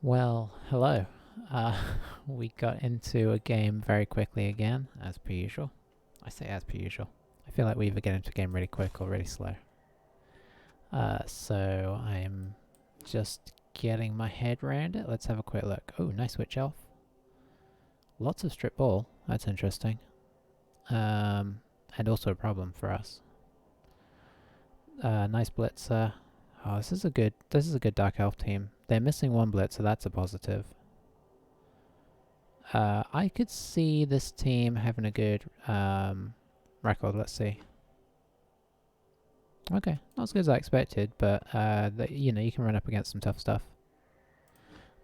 Well, hello. Uh, we got into a game very quickly again, as per usual. I say as per usual. I feel like we either get into a game really quick or really slow. So I'm just getting my head around it. Let's have a quick look. Oh, nice witch elf. Lots of strip ball. That's interesting. And also a problem for us. Nice blitzer. Oh, this is a good dark elf team. They're missing one blitz, so that's a positive. I could see this team having a good record. Let's see. Okay, not as good as I expected, but you can run up against some tough stuff.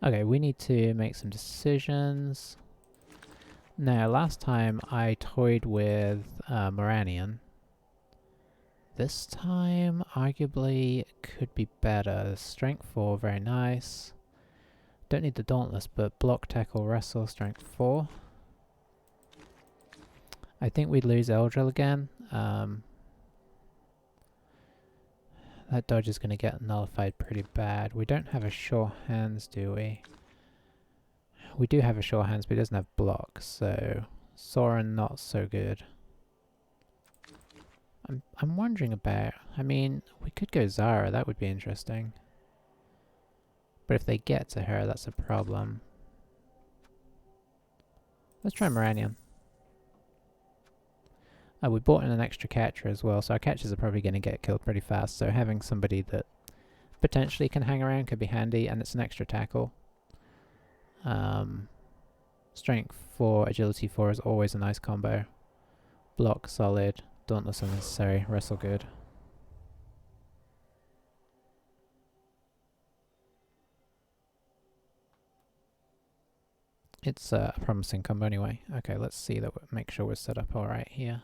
Okay, we need to make some decisions. Now, last time I toyed with Moranion. This time, arguably, it could be better. Strength 4, very nice. Don't need the Dauntless, but block, tackle, wrestle, strength 4. I think we'd lose Eldril again. That dodge is going to get nullified pretty bad. We don't have a sure hands, do we? We do have a sure hands, but he doesn't have block, so Soren not so good. I'm wondering about. I mean, we could go Zara. That would be interesting. But if they get to her, that's a problem. Let's try Moranion. We bought in an extra catcher as well, so our catchers are probably going to get killed pretty fast, so having somebody that potentially can hang around could be handy, and it's an extra tackle. Strength 4, agility 4 is always a nice combo. Block solid, dauntless unnecessary, wrestle good. It's a promising combo anyway. Okay, let's see that. Make sure we're set up alright here.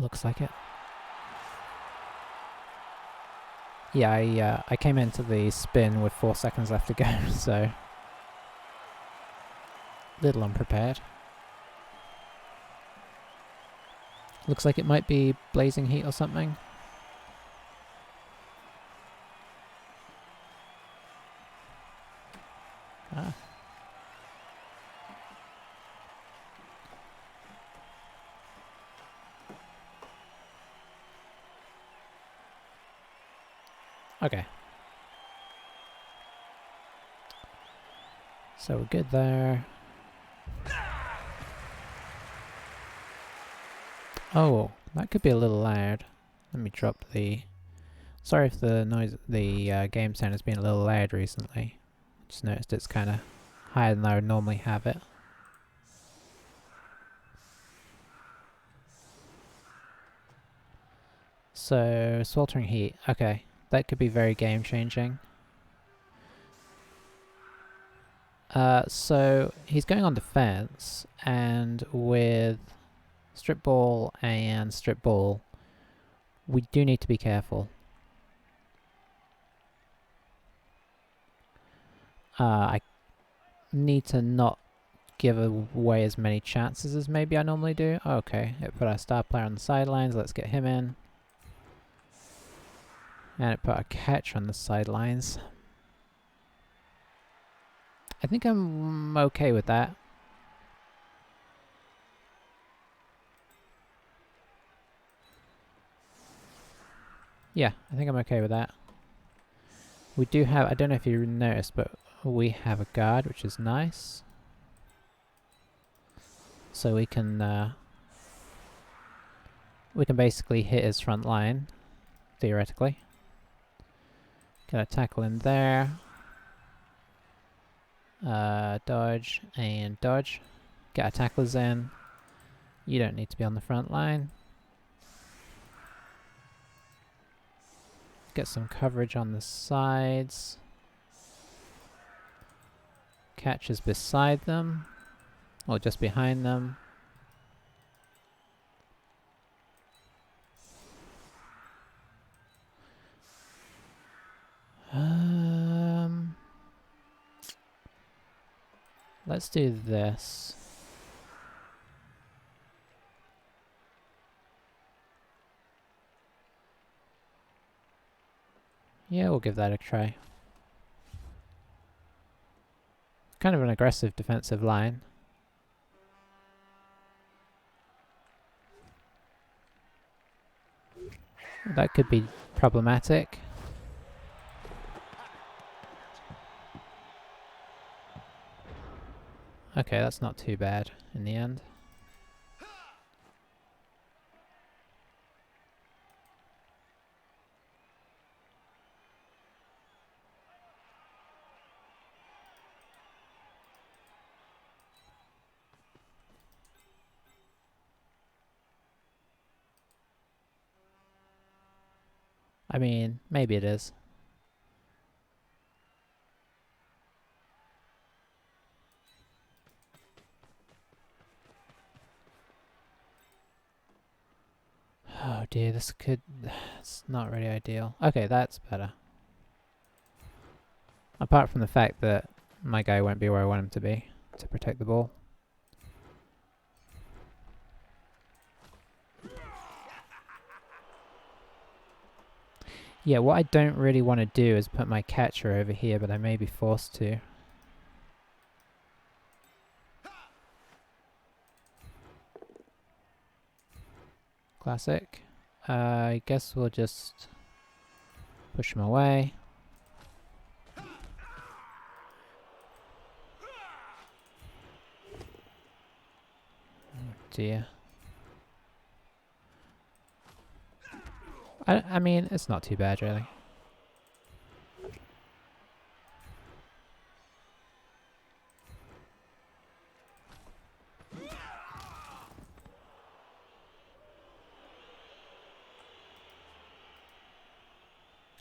Looks like it. Yeah, I came into the spin with 4 seconds left to go, so little unprepared. Looks like it might be blazing heat or something. Ah. Okay. So we're good there. Oh, that could be a little loud. Let me drop the... Sorry if the noise, the game sound has been a little loud recently. Just noticed it's kind of higher than I would normally have it. So, sweltering heat. Okay, that could be very game changing. So he's going on defense, and with strip ball and strip ball, we do need to be careful. I need to not give away as many chances as maybe I normally do. Okay, it put our star player on the sidelines. Let's get him in. And it put a catch on the sidelines. I think I'm okay with that. Yeah, I think I'm okay with that. We do have, I don't know if you noticed, but we have a guard, which is nice. So we can basically hit his front line, theoretically. Get a tackle in there. Dodge and dodge. Get our tacklers in. You don't need to be on the front line. Get some coverage on the sides. Catches beside them. Or just behind them. Let's do this. Yeah, we'll give that a try. kind of an aggressive defensive line. That could be problematic. Okay, that's not too bad in the end. I mean, maybe it is. Oh dear, this could... It's not really ideal. Okay, that's better. Apart from the fact that my guy won't be where I want him to be to protect the ball. Yeah, what I don't really want to do is put my catcher over here, but I may be forced to. Classic. I guess we'll just push him away. Oh dear. I mean, it's not too bad, really.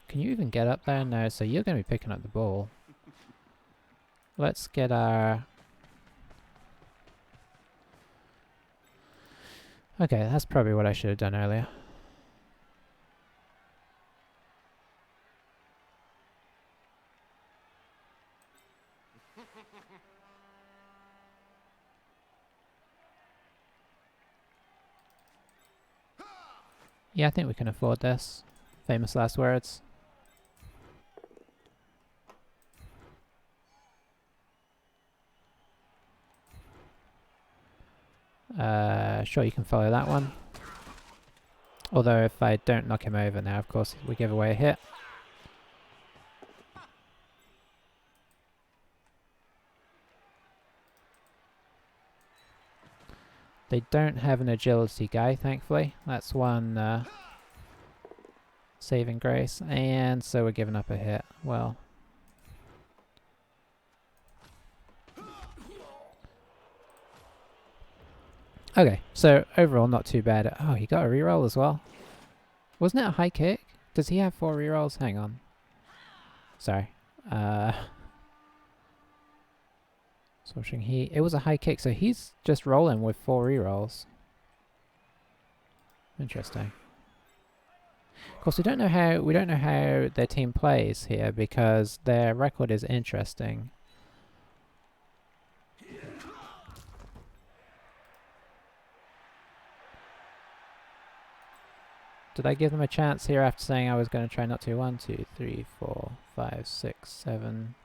Can you even get up there? No, so you're going to be picking up the ball. Let's get our... Okay, that's probably what I should have done earlier. Yeah, I think we can afford this. Famous last words. Sure, you can follow that one. Although if I don't knock him over now, of course, we give away a hit. They don't have an agility guy, thankfully. That's one saving grace. And so we're giving up a hit. Well. Okay, so overall not too bad. Oh, he got a reroll as well. Wasn't it a high kick? Does he have 4 rerolls? Hang on. Sorry. Switching it was a high kick, so he's just rolling with 4 rerolls. Interesting. Of course, we don't know how their team plays here because their record is interesting. Did I give them a chance here after saying I was going to try not to? 1, 2, 3, 4, 5, 6, 7,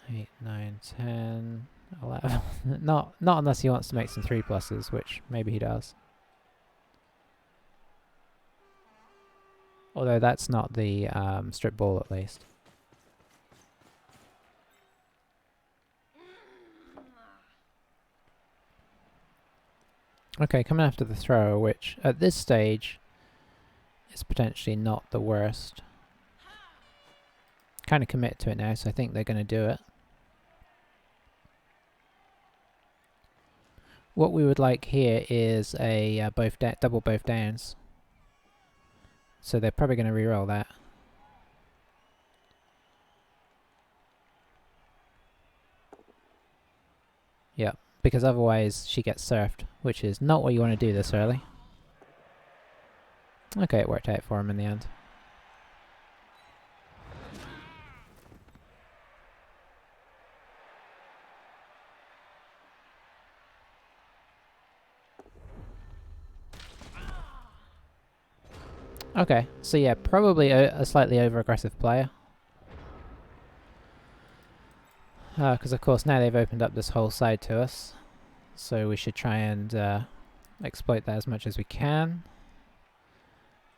8, 9, 10, 11. not unless he wants to make some 3 pluses, which maybe he does. Although that's not the strip ball, at least. Okay, coming after the throw, which at this stage is potentially not the worst. Kind of commit to it now, so I think they're going to do it. What we would like here is a double both downs. So they're probably going to re-roll that. Yep, because otherwise she gets surfed, which is not what you want to do this early. Okay, it worked out for him in the end. Okay, so yeah, probably a slightly over-aggressive player. Because of course now they've opened up this whole side to us. So we should try and exploit that as much as we can.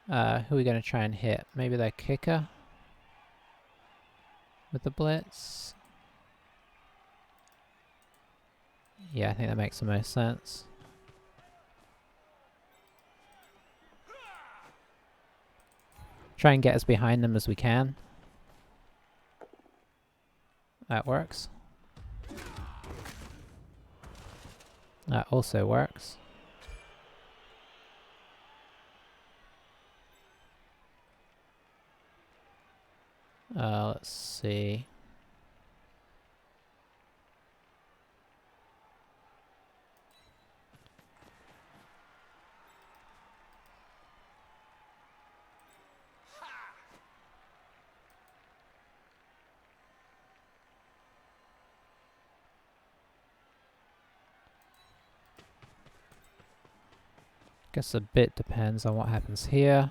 Who are we going to try and hit? Maybe their kicker? With the blitz? Yeah, I think that makes the most sense. Try and get as behind them as we can. That works. That also works. Let's see. Guess a bit depends on what happens here.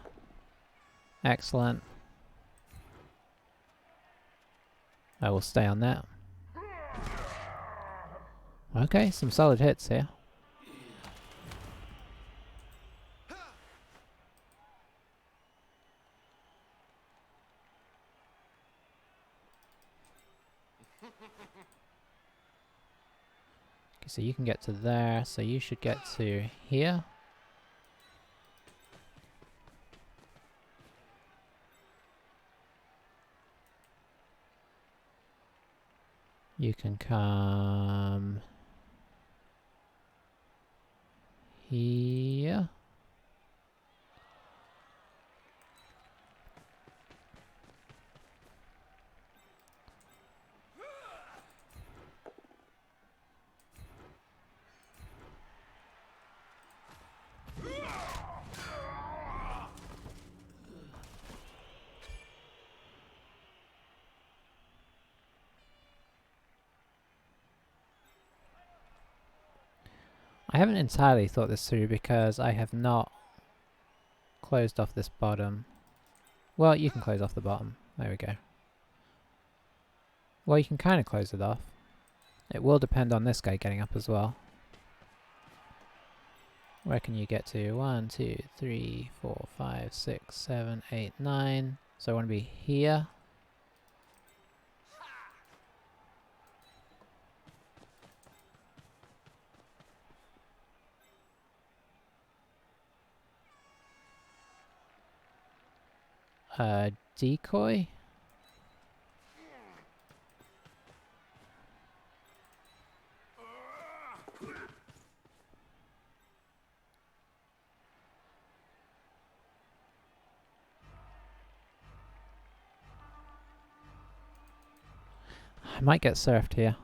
Excellent. I will stay on that. Okay, some solid hits here. Okay, so you can get to there, so you should get to here. You can come here. I haven't entirely thought this through because I have not closed off this bottom. Well, you can close off the bottom. There we go. Well, you can kind of close it off. It will depend on this guy getting up as well. Where can you get to? 1, 2, 3, 4, 5, 6, 7, 8, 9. So I want to be here. Decoy? I might get surfed here.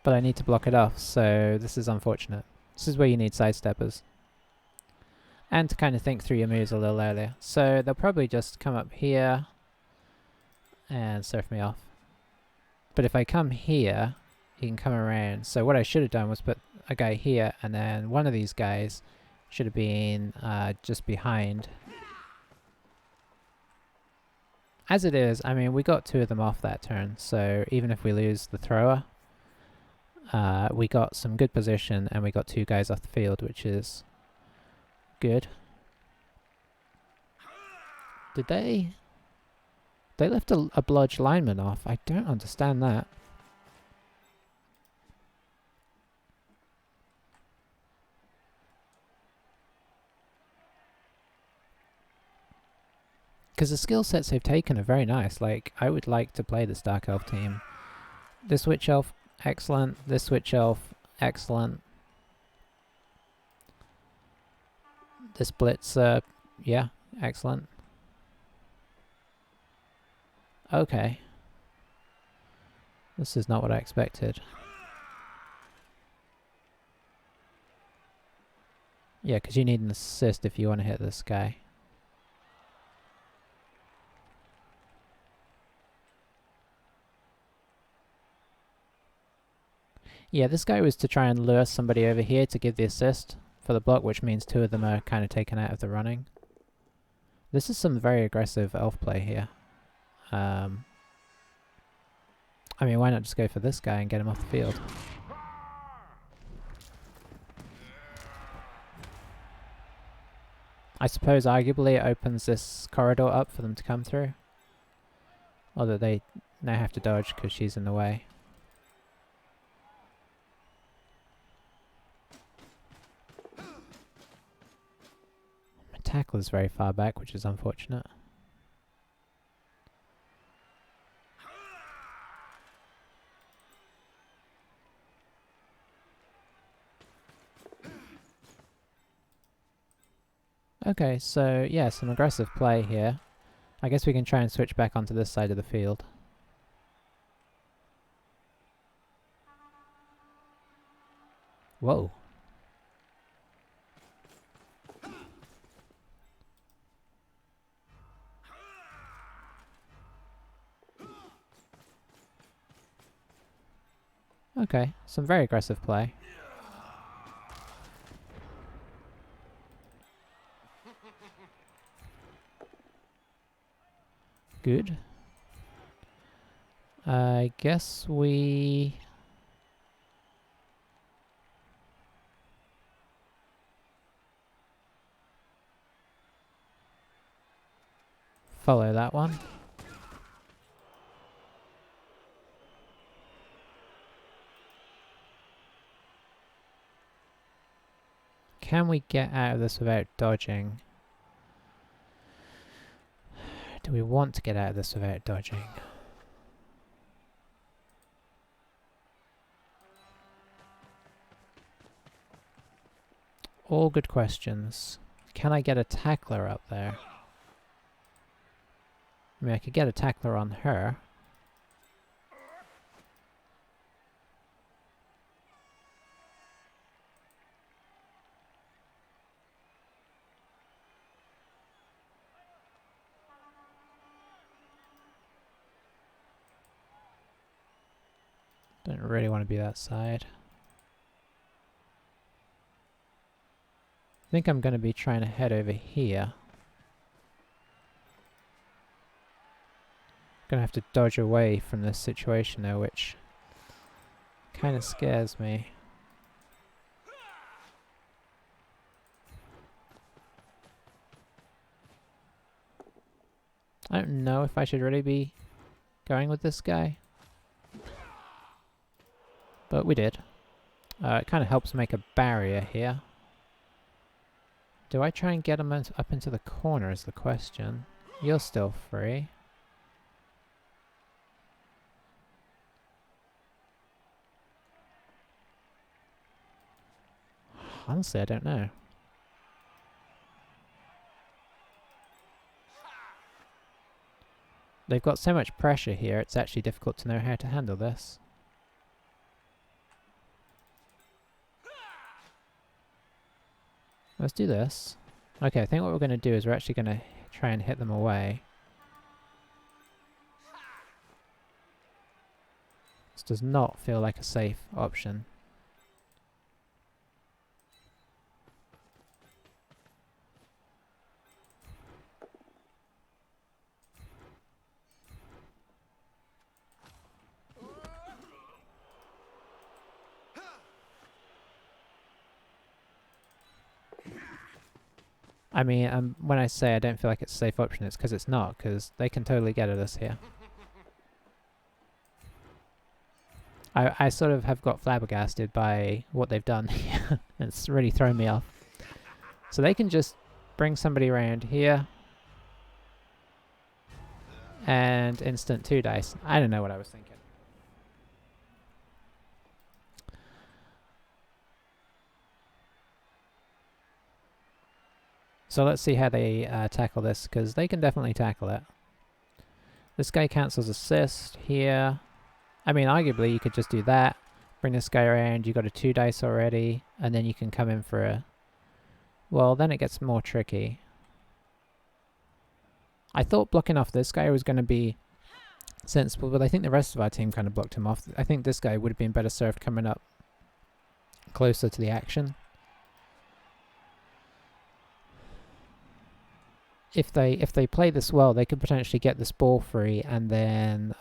But I need to block it off, so this is unfortunate. This is where you need sidesteppers. And to kind of think through your moves a little earlier. So they'll probably just come up here and surf me off. But if I come here, he can come around. So what I should have done was put a guy here, and then one of these guys should have been just behind. As it is, I mean, we got 2 of them off that turn, so even if we lose the thrower, we got some good position and we got 2 guys off the field, which is good. Did they left a bludge lineman off? I don't understand that. Because the skill sets they've taken are very nice. Like, I would like to play this Dark Elf team. This Witch Elf, excellent. This Witch Elf, excellent. This Blitzer, yeah, excellent. Okay. This is not what I expected. Yeah, because you need an assist if you want to hit this guy. Yeah, this guy was to try and lure somebody over here to give the assist for the block, which means 2 of them are kind of taken out of the running. This is some very aggressive elf play here. I mean, why not just go for this guy and get him off the field? I suppose arguably it opens this corridor up for them to come through. Although they now have to dodge because she's in the way. My tackle is very far back, which is unfortunate. Okay, so yeah, some aggressive play here. I guess we can try and switch back onto this side of the field. Whoa. Okay, some very aggressive play. Good. I guess we... follow that one. Can we get out of this without dodging? Do we want to get out of this without dodging? All good questions. Can I get a tackler up there? I mean, I could get a tackler on her. Don't really want to be that side. I think I'm going to be trying to head over here. Gonna have to dodge away from this situation though, which kind of scares me. I don't know if I should really be going with this guy, but we did. It kind of helps make a barrier here. Do I try and get him up into the corner is the question. You're still free. Honestly, I don't know. They've got so much pressure here, it's actually difficult to know how to handle this. Let's do this. Okay, I think what we're going to do is we're actually going to try and hit them away. This does not feel like a safe option. I mean, when I say I don't feel like it's a safe option, it's because it's not, because they can totally get at us here. I sort of have got flabbergasted by what they've done here. It's really thrown me off. So they can just bring somebody around here and instant 2 dice. I don't know what I was thinking. So let's see how they tackle this, because they can definitely tackle it. This guy cancels assist here. I mean, arguably you could just do that. Bring this guy around, you got a 2 dice already, and then you can come in for a... Well, then it gets more tricky. I thought blocking off this guy was going to be sensible, but I think the rest of our team kind of blocked him off. I think this guy would have been better served coming up closer to the action. If they play this well, they could potentially get this ball free and then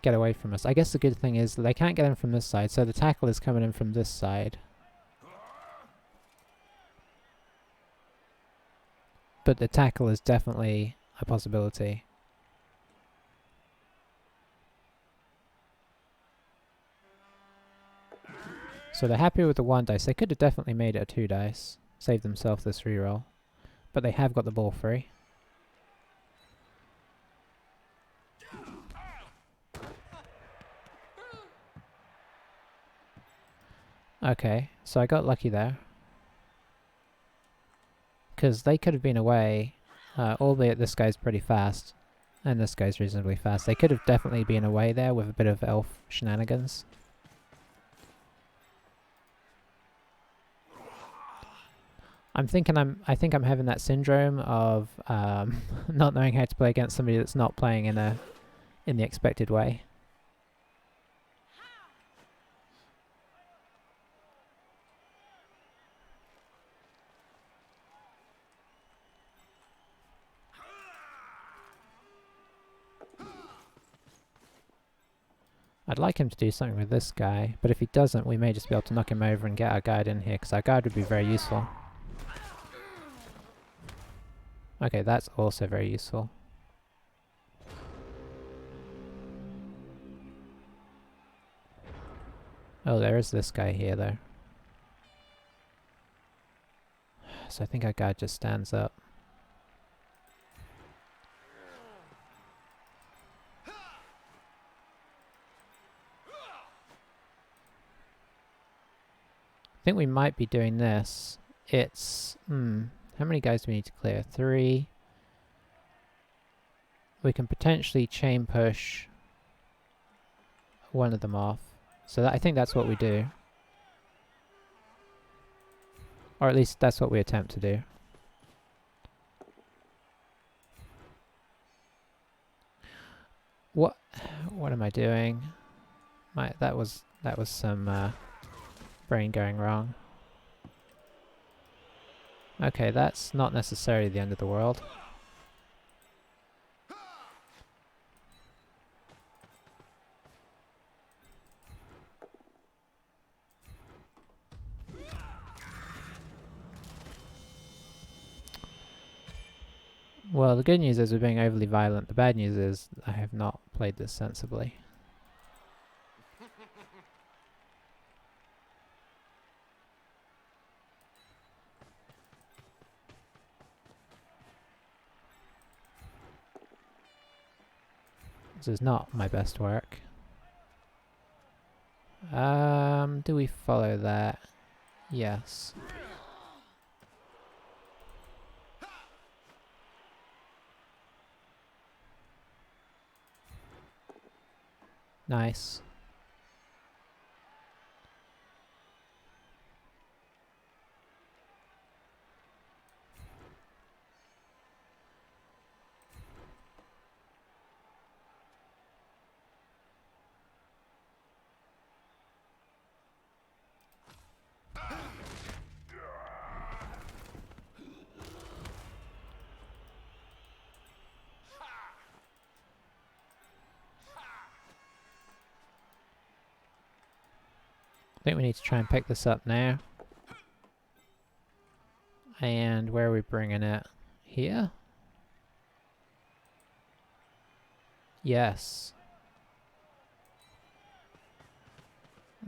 get away from us. I guess the good thing is that they can't get in from this side, so the tackle is coming in from this side. But the tackle is definitely a possibility. So they're happy with the 1 dice. They could have definitely made it a 2 dice. Saved themselves this reroll. But they have got the ball free. Okay, so I got lucky there. Because they could have been away, albeit this guy's pretty fast. And this guy's reasonably fast. They could have definitely been away there with a bit of elf shenanigans. I think I'm having that syndrome of not knowing how to play against somebody that's not playing in the expected way. I'd like him to do something with this guy, but if he doesn't, we may just be able to knock him over and get our guard in here, because our guard would be very useful. Okay, that's also very useful. Oh, there is this guy here, though. So I think our guard just stands up. I think we might be doing this. It's... how many guys do we need to clear? 3. We can potentially chain push one of them off. So I think that's what we do. Or at least that's what we attempt to do. What am I doing? That was some brain going wrong. Okay, that's not necessarily the end of the world. Well, the good news is we're being overly violent. The bad news is I have not played this sensibly. This is not my best work. Do we follow that? Yes. Nice. I think we need to try and pick this up now. And where are we bringing it? Here? Yes.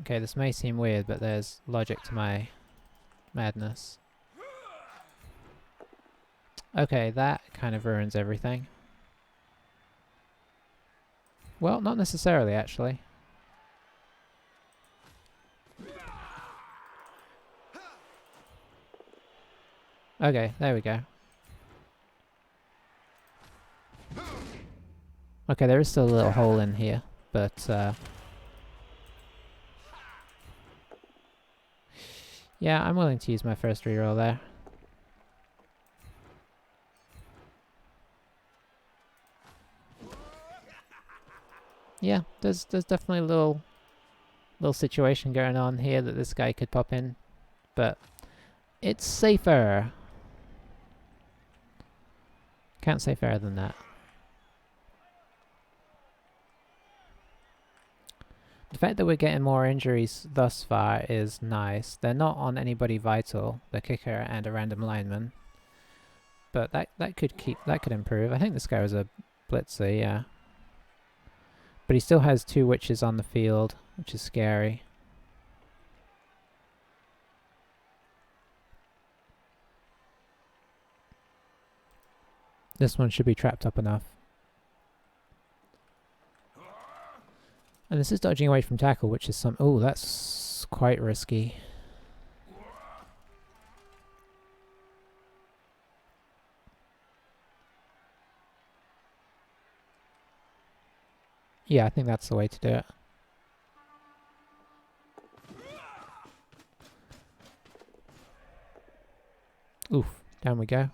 Okay, this may seem weird, but there's logic to my madness. Okay, that kind of ruins everything. Well, not necessarily, actually. Okay, there we go. Okay, there is still a little hole in here, but yeah, I'm willing to use my first reroll there. Yeah, there's definitely a little situation going on here that this guy could pop in, but it's safer. Can't say fairer than that. fact that we're getting more injuries thus far is nice. They're not on anybody vital, the kicker and a random lineman. But that could improve. I think this guy was a blitzer, yeah. But he still has 2 witches on the field, which is scary. This one should be trapped up enough. And this is dodging away from tackle, which is some... Oh, that's quite risky. Yeah, I think that's the way to do it. Oof, down we go.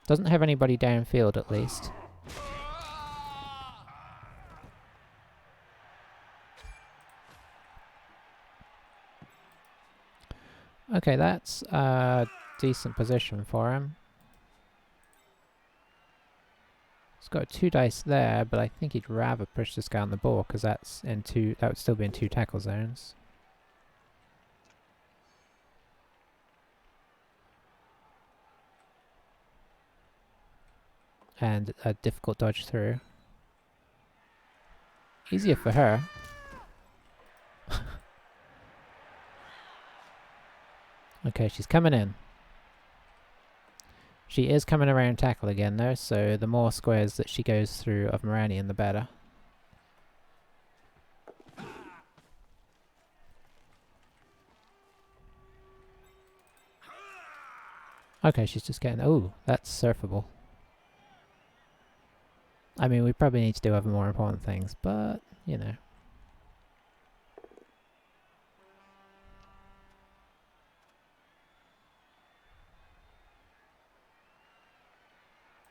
Doesn't have anybody downfield at least. Okay, that's a decent position for him. He's got 2 dice there, but I think he'd rather push this guy on the ball because that would still be in 2 tackle zones. And a difficult dodge through. Easier for her. Okay, she's coming in. She is coming around tackle again though, so the more squares that she goes through of Moranian, the better. Okay, she's just getting... Oh, that's surfable. I mean, we probably need to do other more important things, but, you know.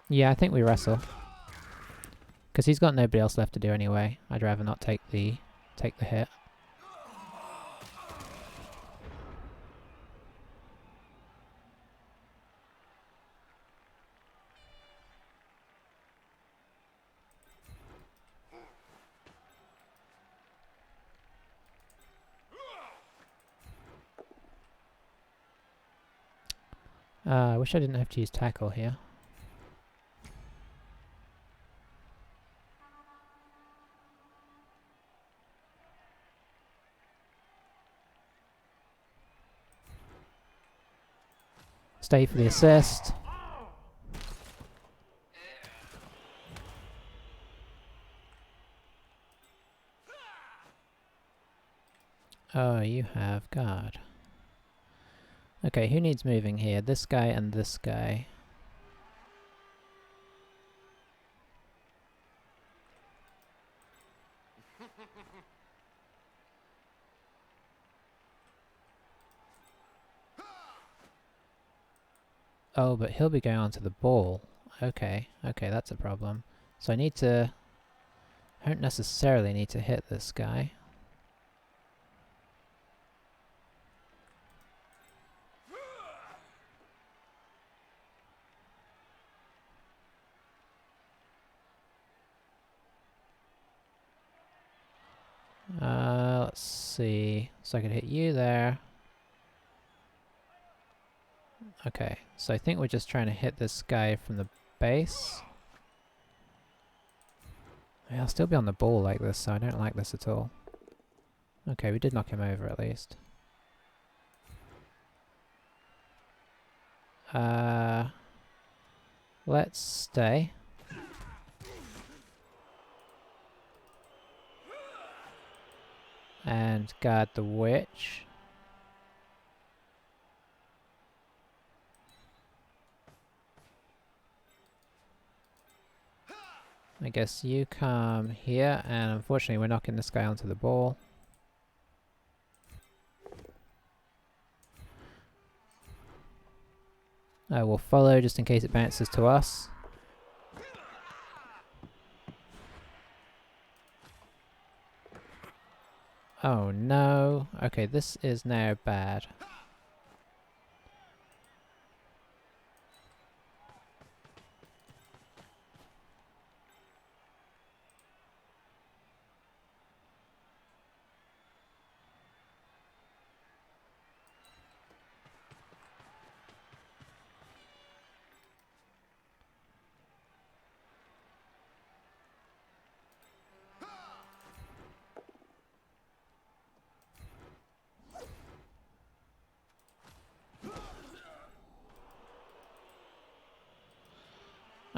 Yeah, I think we wrestle. Because he's got nobody else left to do anyway. I'd rather not take the hit. I wish I didn't have to use tackle here. Stay for the assist. Oh, you have guard. Okay, who needs moving here? This guy and this guy. Oh, but he'll be going onto the ball. Okay, okay, that's a problem. So I need to... I don't necessarily need to hit this guy. Let's see. So I could hit you there. Okay, so I think we're just trying to hit this guy from the base. Yeah, I'll still be on the ball like this, so I don't like this at all. Okay, we did knock him over at least. Let's stay. And guard the witch. I guess you come here, and unfortunately we're knocking this guy onto the ball. We'll follow just in case it bounces to us. Oh no. Okay, this is now bad.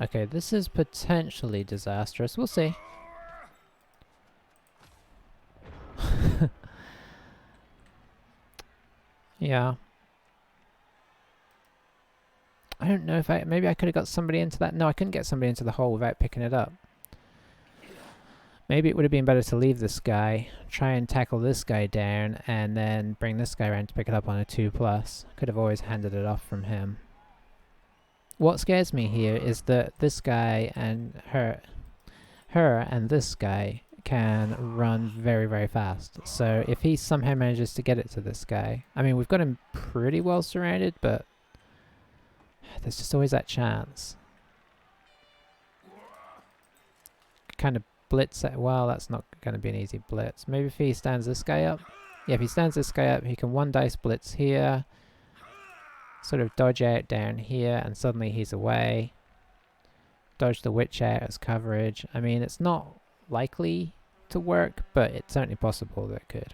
Okay, this is potentially disastrous. We'll see. Yeah. I don't know if maybe I could have got somebody into that. No, I couldn't get somebody into the hole without picking it up. Maybe it would have been better to leave this guy, try and tackle this guy down, and then bring this guy around to pick it up on a 2+. Could have always handed it off from him. What scares me here is that this guy and her and this guy can run very, very fast. So if he somehow manages to get it to this guy, I mean, we've got him pretty well surrounded, but there's just always that chance. Kind of blitz it. Well, that's not going to be an easy blitz. Maybe if he stands this guy up. Yeah, if he stands this guy up, he can 1-dice blitz here. Sort of dodge out down here, and suddenly he's away. Dodge the witch out as coverage. I mean, it's not likely to work, but it's certainly possible that it could.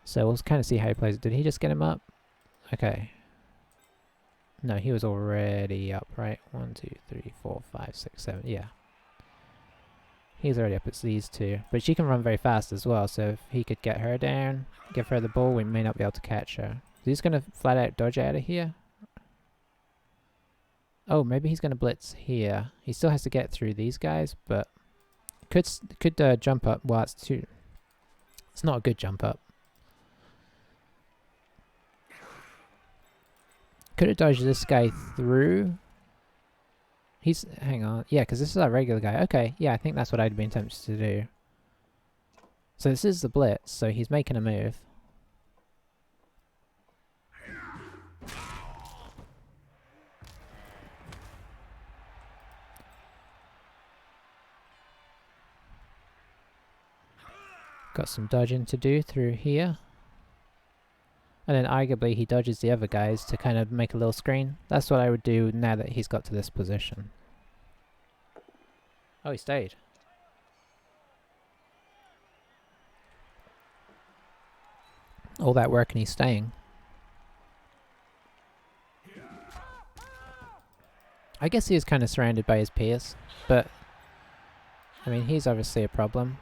So we'll kind of see how he plays it. Did he just get him up? Okay. No, he was already up, right? 1, 2, 3, 4, 5, 6, 7. Yeah. He's already up. It's these two. But she can run very fast as well, so if he could get her down, give her the ball, we may not be able to catch her. He's going to flat out dodge out of here. Oh, maybe he's going to blitz here. He still has to get through these guys, but could jump up. Well, it's not a good jump up. Could have dodged this guy through. Hang on. Yeah, because this is our regular guy. Okay, yeah, I think that's what I'd been tempted to do. So this is the blitz, so he's making a move. Got some dodging to do through here. And then arguably he dodges the other guys to kind of make a little screen. That's what I would do now that he's got to this position. Oh, he stayed. All that work and he's staying. I guess he is kind of surrounded by his peers, but I mean, he's obviously a problem.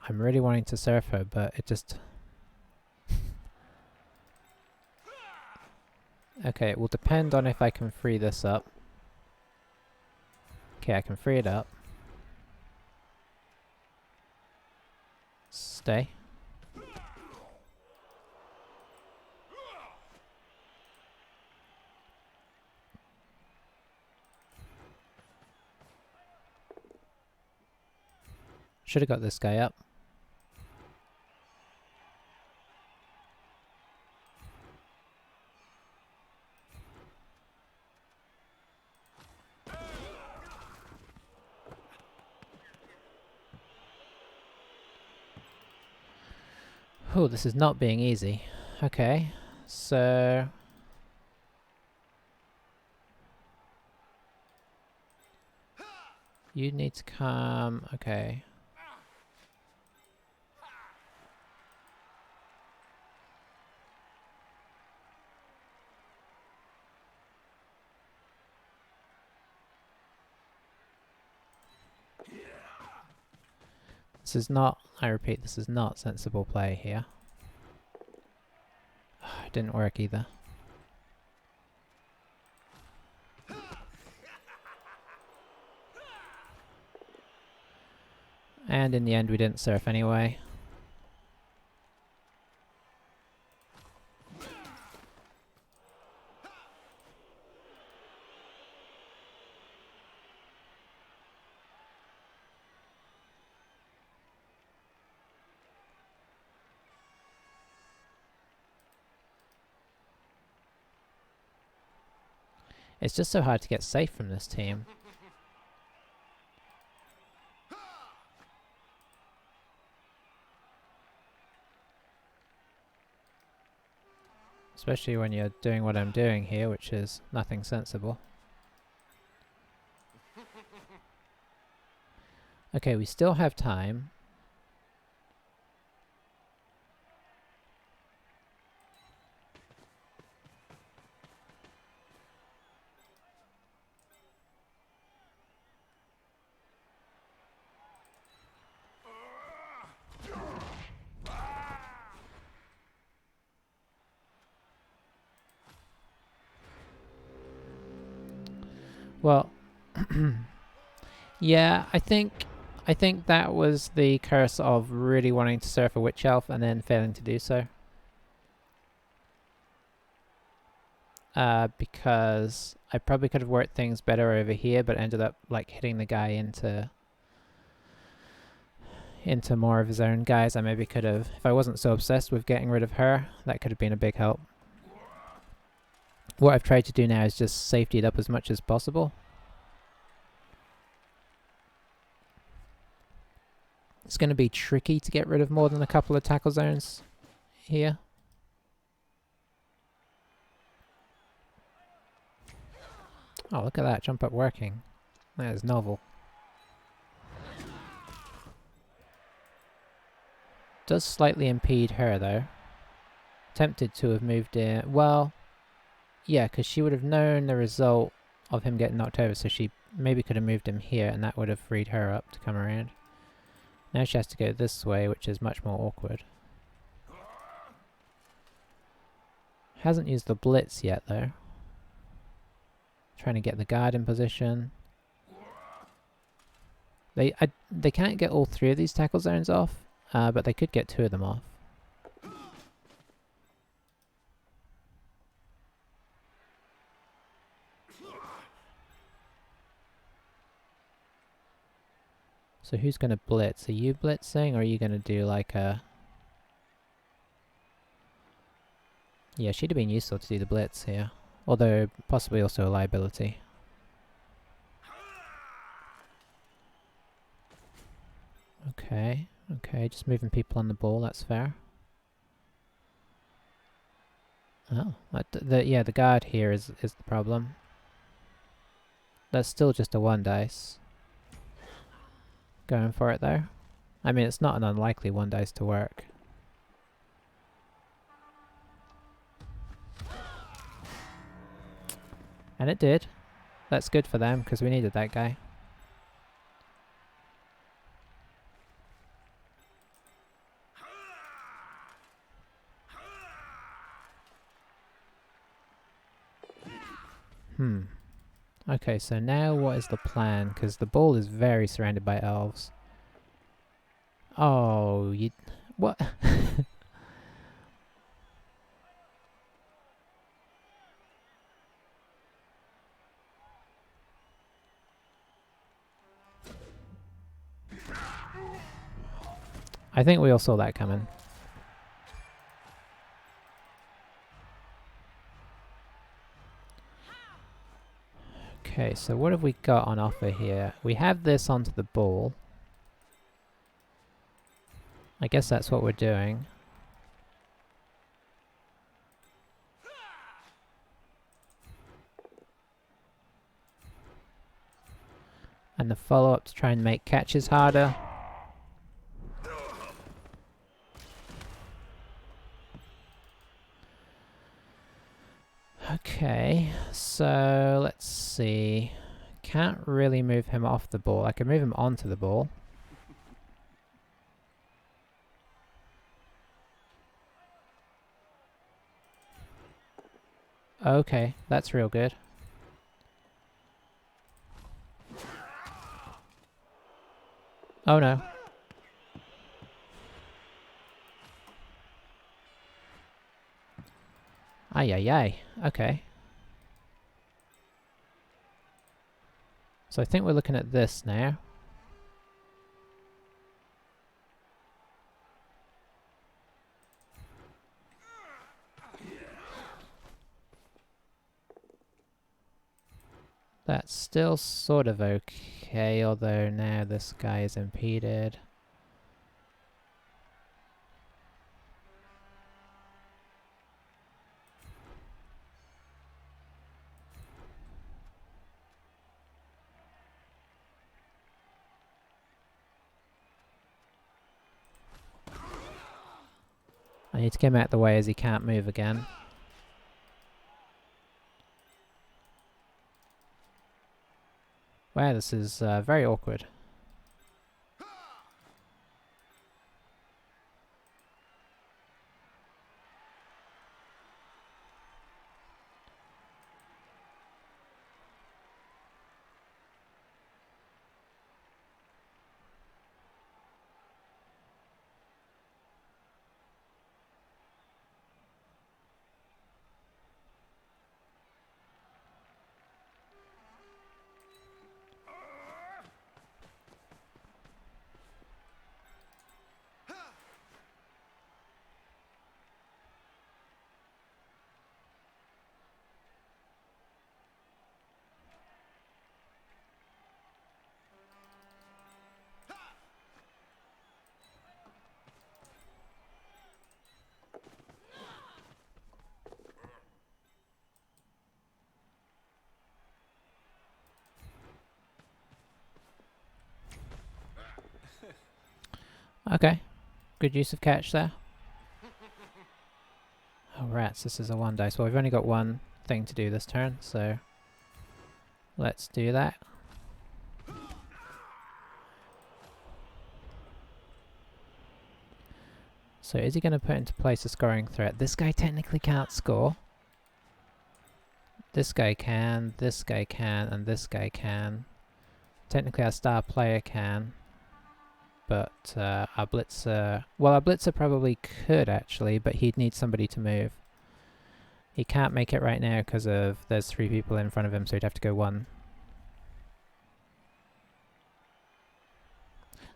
I'm really wanting to surf her, but it just... Okay, it will depend on if I can free this up. Okay, I can free it up. Stay. Should have got this guy up. Oh, this is not being easy. Okay, so... You need to come... Okay. This is not, I repeat, this is not sensible play here. It didn't work either. And in the end we didn't surf anyway. It's just so hard to get safe from this team. Especially when you're doing what I'm doing here, which is nothing sensible. Okay, we still have time. Well, yeah, I think that was the curse of really wanting to surf a witch elf and then failing to do so. Because I probably could have worked things better over here, but ended up like hitting the guy into more of his own guys. I maybe could have, if I wasn't so obsessed with getting rid of her, that could have been a big help. What I've tried to do now is just safety it up as much as possible. It's going to be tricky to get rid of more than a couple of tackle zones here. Oh, look at that, jump up working. That is novel. Does slightly impede her though. Tempted to have moved in. Well, yeah, because she would have known the result of him getting knocked over, so she maybe could have moved him here and that would have freed her up to come around. Now she has to go this way, which is much more awkward. Hasn't used the blitz yet though. Trying to get the guard in position. They can't get all three of these tackle zones off, but they could get two of them off. So who's going to blitz? Are you blitzing, or are you going to do like a... Yeah, she'd have been useful to do the blitz here. Although, possibly also a liability. Okay, okay, just moving people on the ball, that's fair. Oh, yeah, the guard here is the problem. That's still just a 1 dice. Going for it though. I mean, it's not an unlikely 1 dice to work. And it did. That's good for them, because we needed that guy. Okay, so now what is the plan? Because the ball is very surrounded by elves. Oh, you... What? I think we all saw that coming. Okay, so what have we got on offer here? We have this onto the ball. I guess that's what we're doing. And the follow-up to try and make catches harder. Okay, so let's see. Can't really move him off the ball. I can move him onto the ball. Okay, that's real good. Oh no. Ay ay ay. Okay. So I think we're looking at this now. That's still sort of okay, although now this guy is impeded. I need to get him out of the way as he can't move again. Wow, this is very awkward. Okay, good use of catch there. Oh rats, this is a 1 dice. Well, we've only got one thing to do this turn, so let's do that. So is he going to put into place a scoring threat? This guy technically can't score. This guy can, and this guy can. Technically our star player can. But our blitzer... Well, our blitzer probably could actually, but he'd need somebody to move. He can't make it right now because of there's 3 people in front of him, so he'd have to go 1.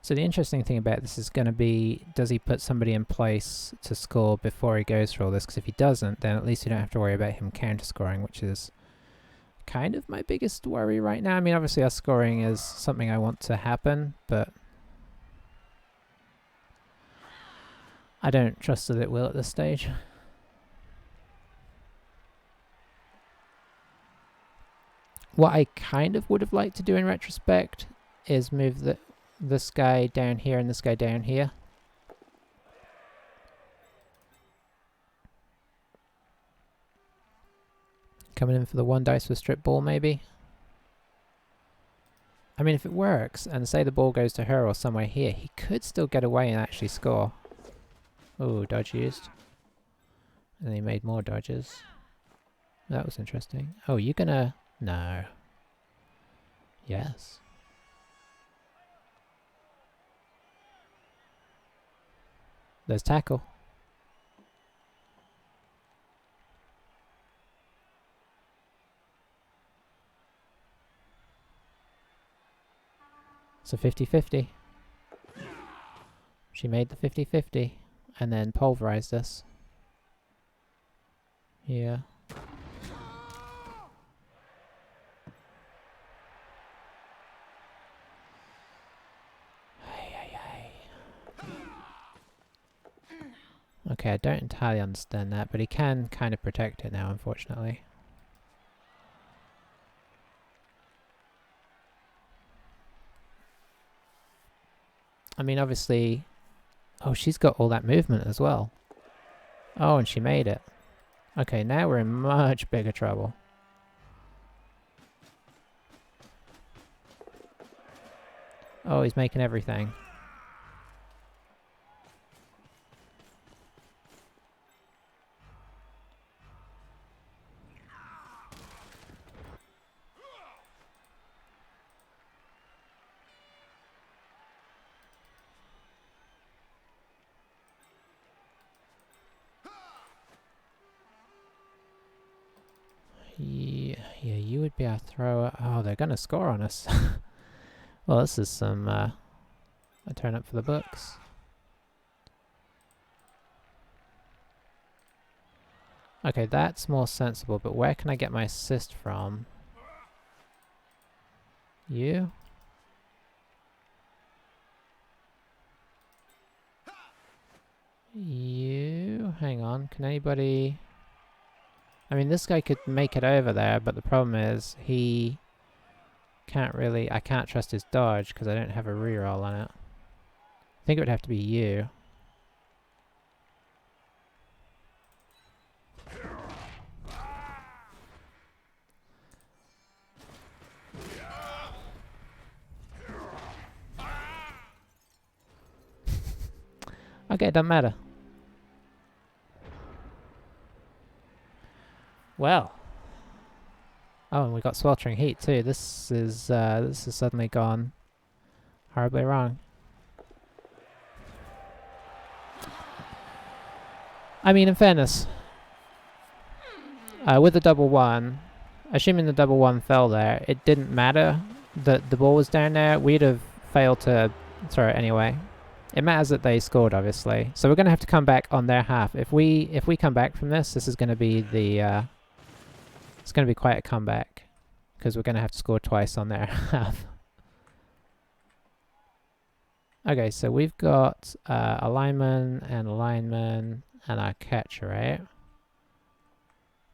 So the interesting thing about this is going to be, does he put somebody in place to score before he goes for all this? Because if he doesn't, then at least you don't have to worry about him counter-scoring, which is kind of my biggest worry right now. I mean, obviously our scoring is something I want to happen, but I don't trust that it will at this stage. What I kind of would have liked to do in retrospect is move this guy down here and this guy down here. Coming in for the 1 dice with strip ball maybe. I mean, if it works and say the ball goes to her or somewhere here, he could still get away and actually score. Oh, dodge used. And he made more dodges. That was interesting. Oh, you gonna... No. Yes. There's tackle. It's a 50-50. She made the 50-50 and then pulverized us. Yeah. Okay, I don't entirely understand that, but he can kind of protect it now, unfortunately. I mean, obviously... Oh, she's got all that movement as well. Oh, and she made it. Okay, now we're in much bigger trouble. Oh, he's making everything. Yeah, you would be our thrower. Oh, they're gonna score on us. Well, this is some a turn up for the books. Okay, that's more sensible, but where can I get my assist from? You? You? Hang on, can anybody... I mean, this guy could make it over there, but the problem is he can't really... I can't trust his dodge because I don't have a reroll on it. I think it would have to be you. Okay, doesn't matter. Well. Oh, and we got sweltering heat too. This is suddenly gone horribly wrong. I mean, in fairness, with the double one, assuming the double one fell there, it didn't matter that the ball was down there. We'd have failed to throw it anyway. It matters that they scored, obviously. So we're going to have to come back on their half. If we come back from this is going to be the it's going to be quite a comeback because we're going to have to score twice on their half. Okay, so we've got a lineman and our catcher, right?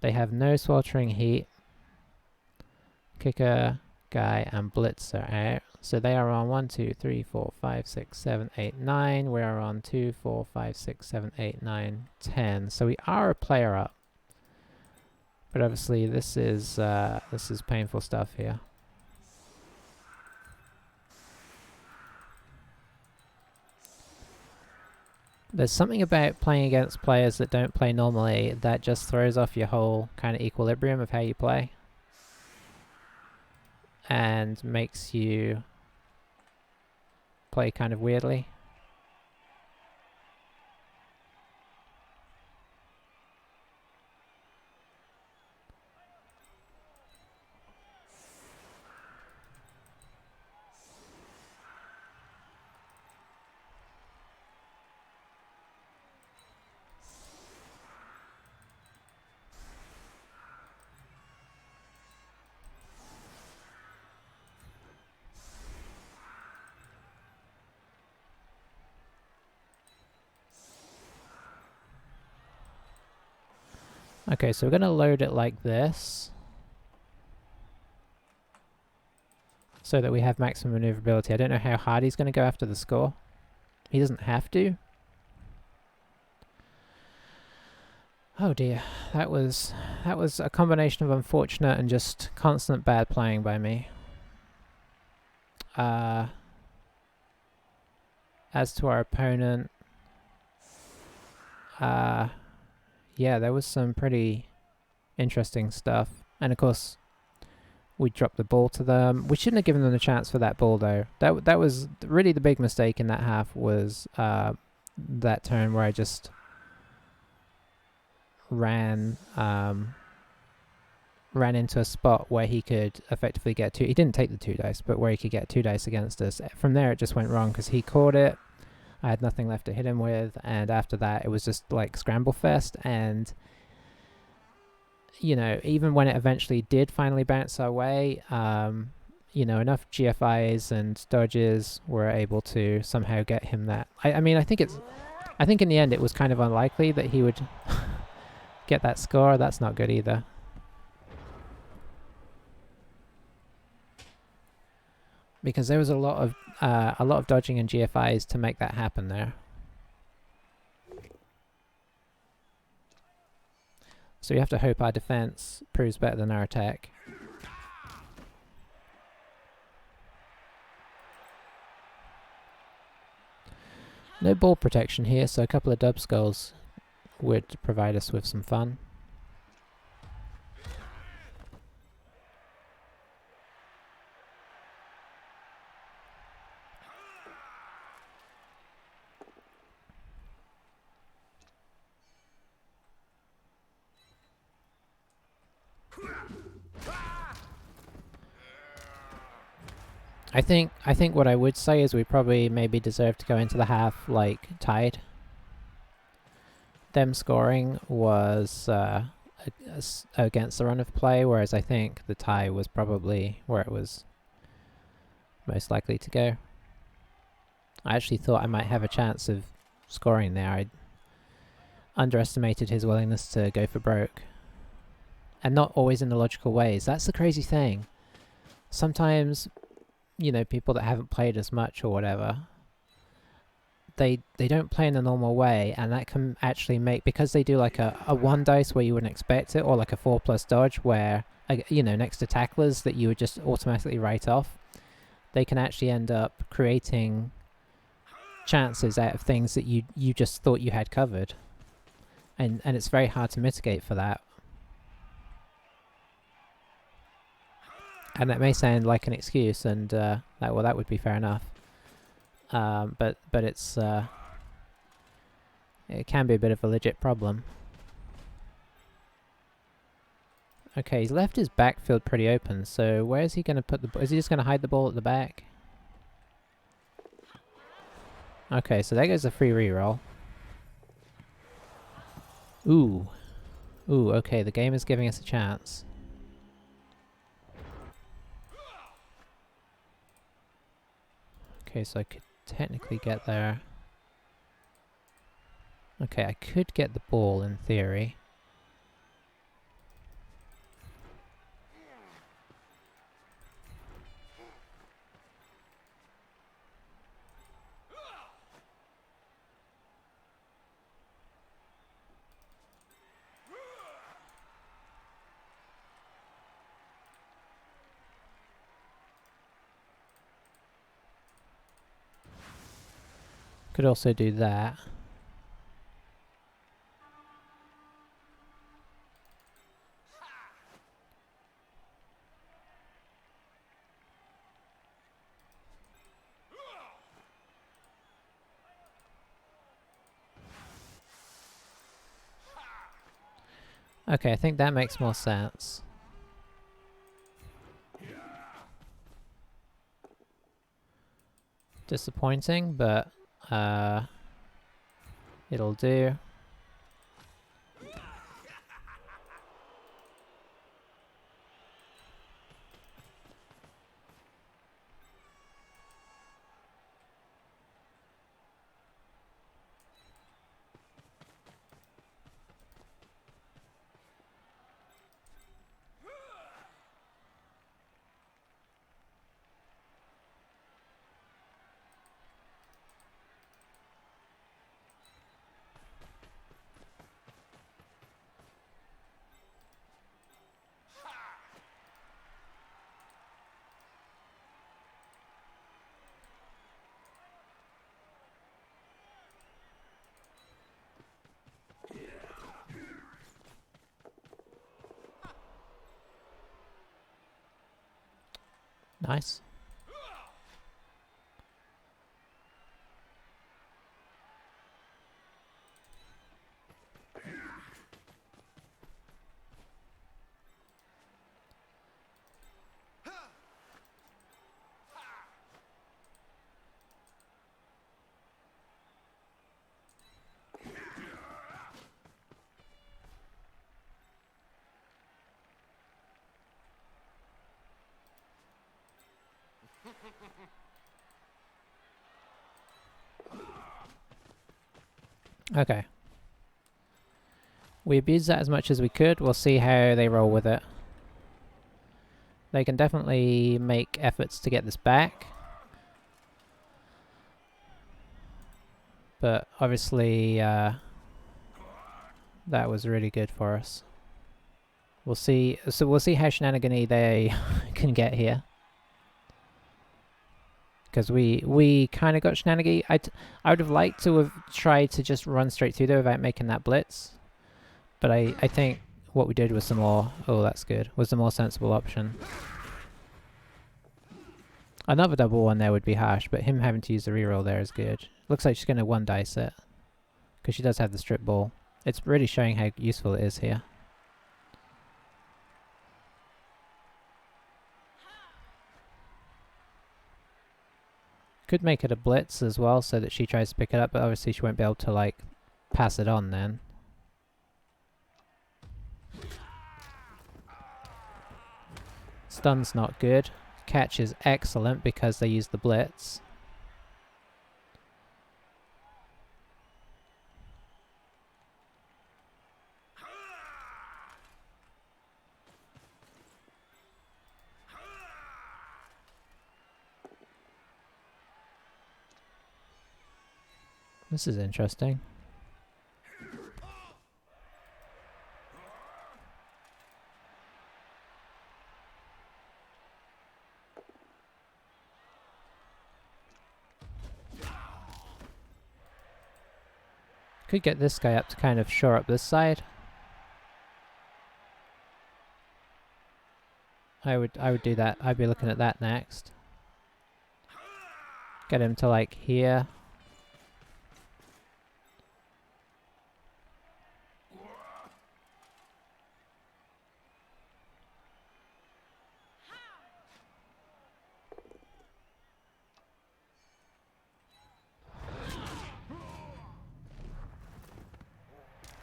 They have no sweltering heat. Kicker, guy, and blitzer out. So they are on 1, 2, 3, 4, 5, 6, 7, 8, 9. We are on 2, 4, 5, 6, 7, 8, 9, 10. So we are a player up. But obviously this is painful stuff here. There's something about playing against players that don't play normally that just throws off your whole kind of equilibrium of how you play. And makes you play kind of weirdly. Okay, so we're going to load it like this so that we have maximum maneuverability. I don't know how hard he's going to go after the score. He doesn't have to. Oh dear, that was a combination of unfortunate and just constant bad playing by me. As to our opponent, yeah, there was some pretty interesting stuff. And of course, we dropped the ball to them. We shouldn't have given them a chance for that ball, though. That was really the big mistake in that half was that turn where I just ran into a spot where he could effectively get two. He didn't take the 2 dice, but where he could get 2 dice against us. From there, it just went wrong because he caught it. I had nothing left to hit him with, and after that, it was just like scramble fest. And you know, even when it eventually did finally bounce our way, you know, enough GFIs and dodges were able to somehow get him that. I mean, I think in the end, it was kind of unlikely that he would get that score. That's not good either. Because there was a lot of dodging and GFIs to make that happen there. So we have to hope our defense proves better than our attack. No ball protection here, so a couple of dub skulls would provide us with some fun. I think what I would say is we probably maybe deserve to go into the half like tied. Them scoring was against the run of play, whereas I think the tie was probably where it was most likely to go. I actually thought I might have a chance of scoring there. I underestimated his willingness to go for broke. And not always in the logical ways. That's the crazy thing. Sometimes, you know, people that haven't played as much or whatever, they don't play in a normal way, and that can actually make, because they do like a 1 dice where you wouldn't expect it, or like a 4+ dodge where, you know, next to tacklers that you would just automatically write off, they can actually end up creating chances out of things that you just thought you had covered, and it's very hard to mitigate for that. And that may sound like an excuse, and that would be fair enough. But it's it can be a bit of a legit problem. Okay, he's left his backfield pretty open, so where is he going to put the... Is he just going to hide the ball at the back? Okay, so there goes a free reroll. Ooh. Ooh, okay, the game is giving us a chance. Okay, so I could technically get there. Okay, I could get the ball in theory. Could also do that. Okay, I think that makes more sense. Disappointing, but it'll do. Nice. Okay. We abused that as much as we could. We'll see how they roll with it. They can definitely make efforts to get this back. But obviously, that was really good for us. We'll see. So we'll see how shenanigan-y they can get here. Because we kind of got shenanigan. I would have liked to have tried to just run straight through there without making that blitz. But I think what we did was the more... Oh, that's good. Was the more sensible option. Another double one there would be harsh, but him having to use the reroll there is good. Looks like she's going to one dice it. Because she does have the strip ball. It's really showing how useful it is here. Could make it a blitz as well so that she tries to pick it up, but obviously she won't be able to, like, pass it on then. Stun's not good. Catch is excellent because they use the blitz. This is interesting. Could get this guy up to kind of shore up this side. I would do that. I'd be looking at that next. Get him to like here.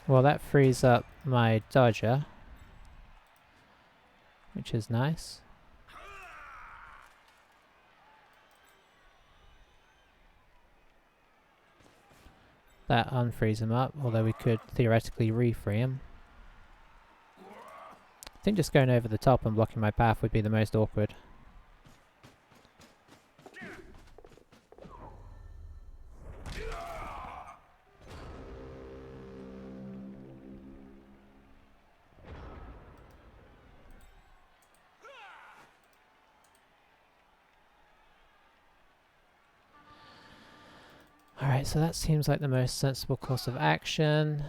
Well, that frees up my dodger, which is nice. That unfrees him up, although we could theoretically refree him. I think just going over the top and blocking my path would be the most awkward. Alright, so that seems like the most sensible course of action.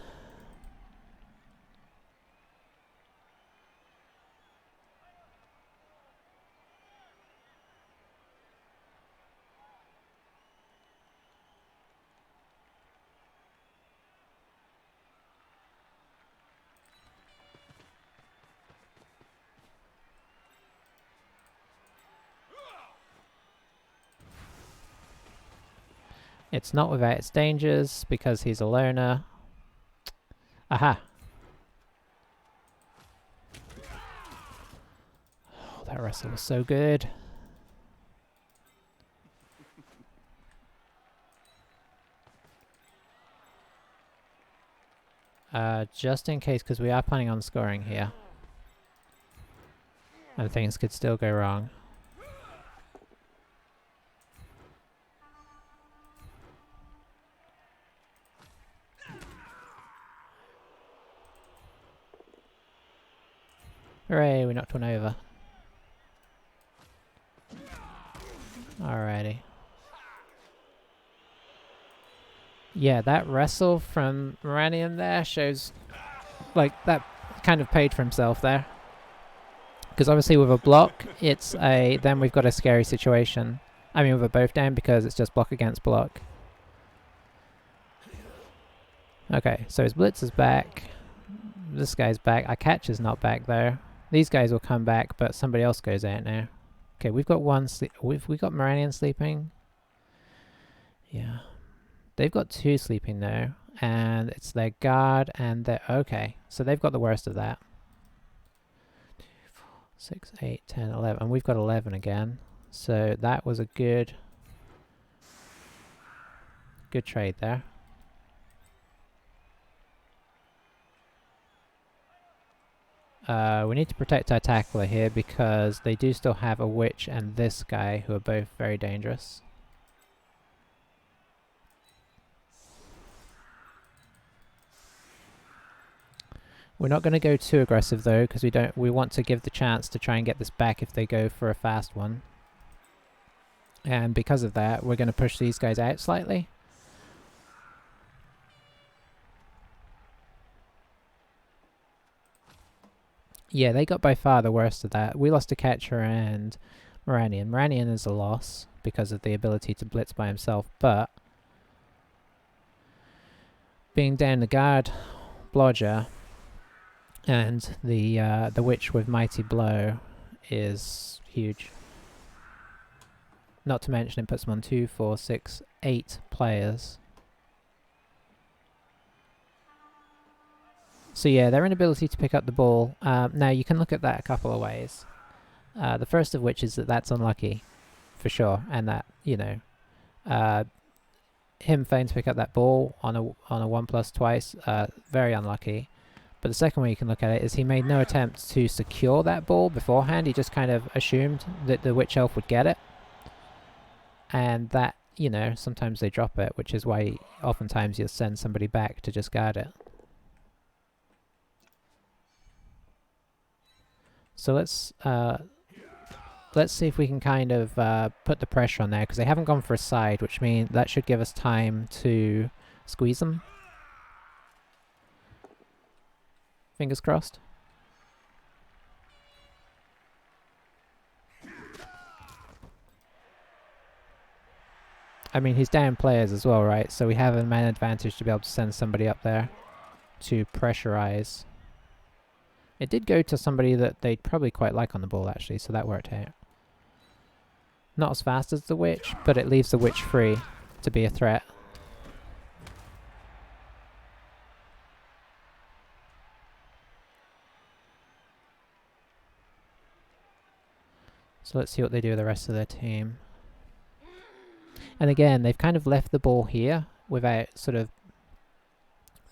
It's not without its dangers, because he's a loner. Aha! Oh, that wrestle was so good. Just in case, because we are planning on scoring here. And things could still go wrong. Hooray, we knocked one over. Alrighty. Yeah, that wrestle from Moranion there shows, like, that kind of paid for himself there. Because obviously with a block, it's a, then we've got a scary situation. I mean with a both down, because it's just block against block. Okay, so his blitz is back. This guy's back. Our catch is not back though. These guys will come back, but somebody else goes out now. Okay, we've got one sleep. We've got Moranion sleeping. Yeah. They've got two sleeping now, and it's their guard and their... Okay, so they've got the worst of that. 2, 4, 6, 8, 10, 11. And we've got 11 again. So that was a good trade there. We need to protect our tackler here because they do still have a witch and this guy who are both very dangerous. We're not going to go too aggressive though, because we want to give the chance to try and get this back if they go for a fast one. And because of that, we're going to push these guys out slightly. Yeah, they got by far the worst of that. We lost a catcher and Moranion. Moranion is a loss because of the ability to blitz by himself, but being down the guard, Blodger, and the witch with Mighty Blow is huge. Not to mention it puts them on 2, 4, 6, 8 players. So yeah, their inability to pick up the ball. Now you can look at that a couple of ways. The first of which is that that's unlucky, for sure, and that, you know, him failing to pick up that ball on a 1+ twice, very unlucky. But the second way you can look at it is he made no attempt to secure that ball beforehand. He just kind of assumed that the witch elf would get it, and that, you know, sometimes they drop it, which is why oftentimes you'll send somebody back to just guard it. So let's see if we can kind of put the pressure on there, because they haven't gone for a side, which means that should give us time to squeeze them. Fingers crossed. I mean, he's down players as well, right? So we have a man advantage to be able to send somebody up there to pressurize. It did go to somebody that they'd probably quite like on the ball, actually, so that worked out. Not as fast as the witch, but it leaves the witch free to be a threat. So let's see what they do with the rest of their team. And again, they've kind of left the ball here without sort of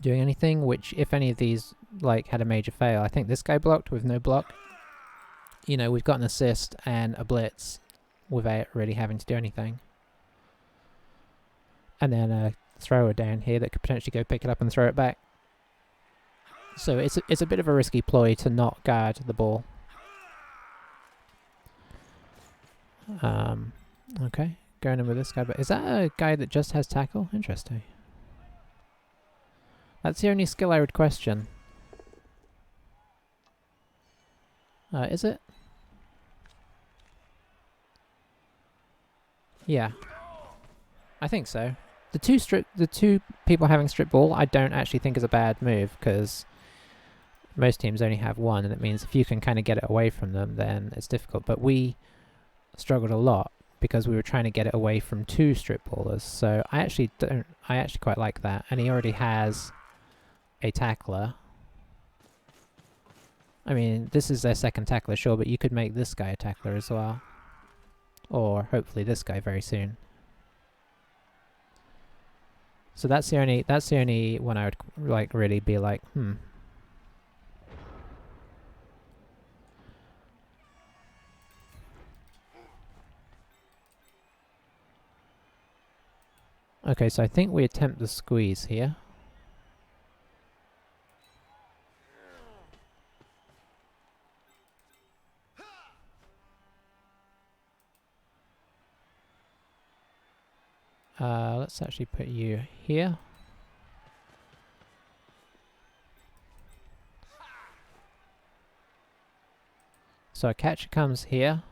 doing anything, which if any of these like had a major fail, I think this guy blocked with no block. You know, we've got an assist and a blitz without really having to do anything. And then a thrower down here that could potentially go pick it up and throw it back. So it's a bit of a risky ploy to not guard the ball. Okay, going in with this guy, but is that a guy that just has tackle? Interesting. That's the only skill I would question. Is it? Yeah, I think so. The two people having strip ball, I don't actually think is a bad move, because most teams only have one, and it means if you can kind of get it away from them, then it's difficult. But we struggled a lot because we were trying to get it away from two strip ballers. So I actually quite like that. And he already has a tackler. I mean, this is their second tackler, sure, but you could make this guy a tackler as well. Or hopefully this guy very soon. So that's the only one I would like really be like, Okay, so I think we attempt the squeeze here. Let's actually put you here. So a catcher comes here.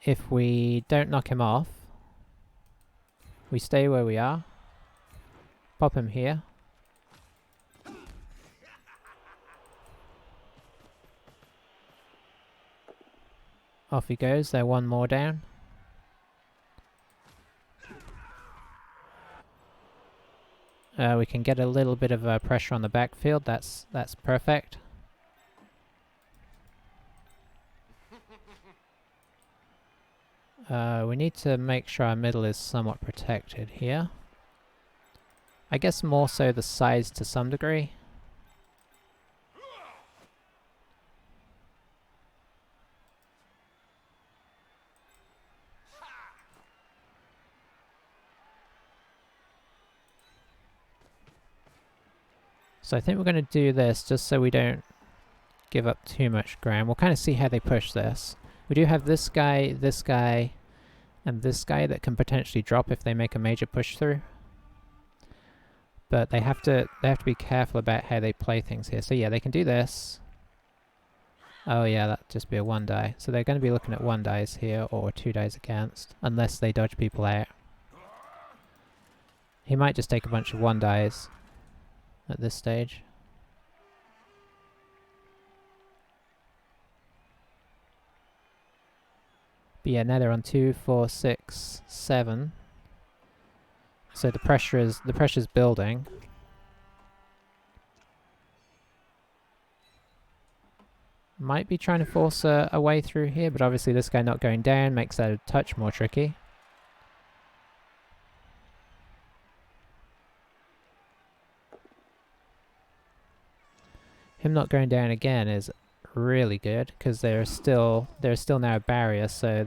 If we don't knock him off, we stay where we are. Pop him here. Off he goes, they're one more down. We can get a little bit of pressure on the backfield, that's perfect. We need to make sure our middle is somewhat protected here. I guess more so the sides to some degree. So I think we're going to do this just so we don't give up too much ground. We'll kind of see how they push this. We do have this guy, and this guy that can potentially drop if they make a major push through. But they have to be careful about how they play things here. So yeah, they can do this. Oh yeah, that'd just be a 1-die. So they're going to be looking at 1-dies here, or 2-dies against, unless they dodge people out. He might just take a bunch of 1-dies at this stage. But yeah, now they're on 2, 4, 6, 7. So the pressure's building. Might be trying to force a way through here, but obviously this guy not going down makes that a touch more tricky. Him not going down again is really good, because there's still now a barrier, so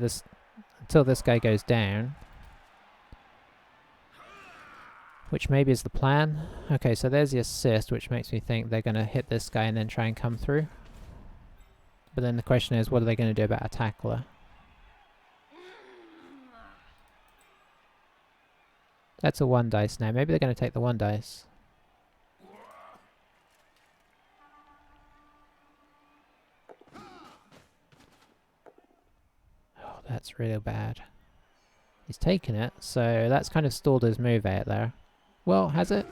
until this guy goes down, which maybe is the plan. Okay, so there's the assist, which makes me think they're going to hit this guy and then try and come through. But then the question is, what are they going to do about a tackler? That's a 1-dice now. Maybe they're going to take the 1-dice. That's really bad. He's taken it, so that's kind of stalled his move out there. Well, has it?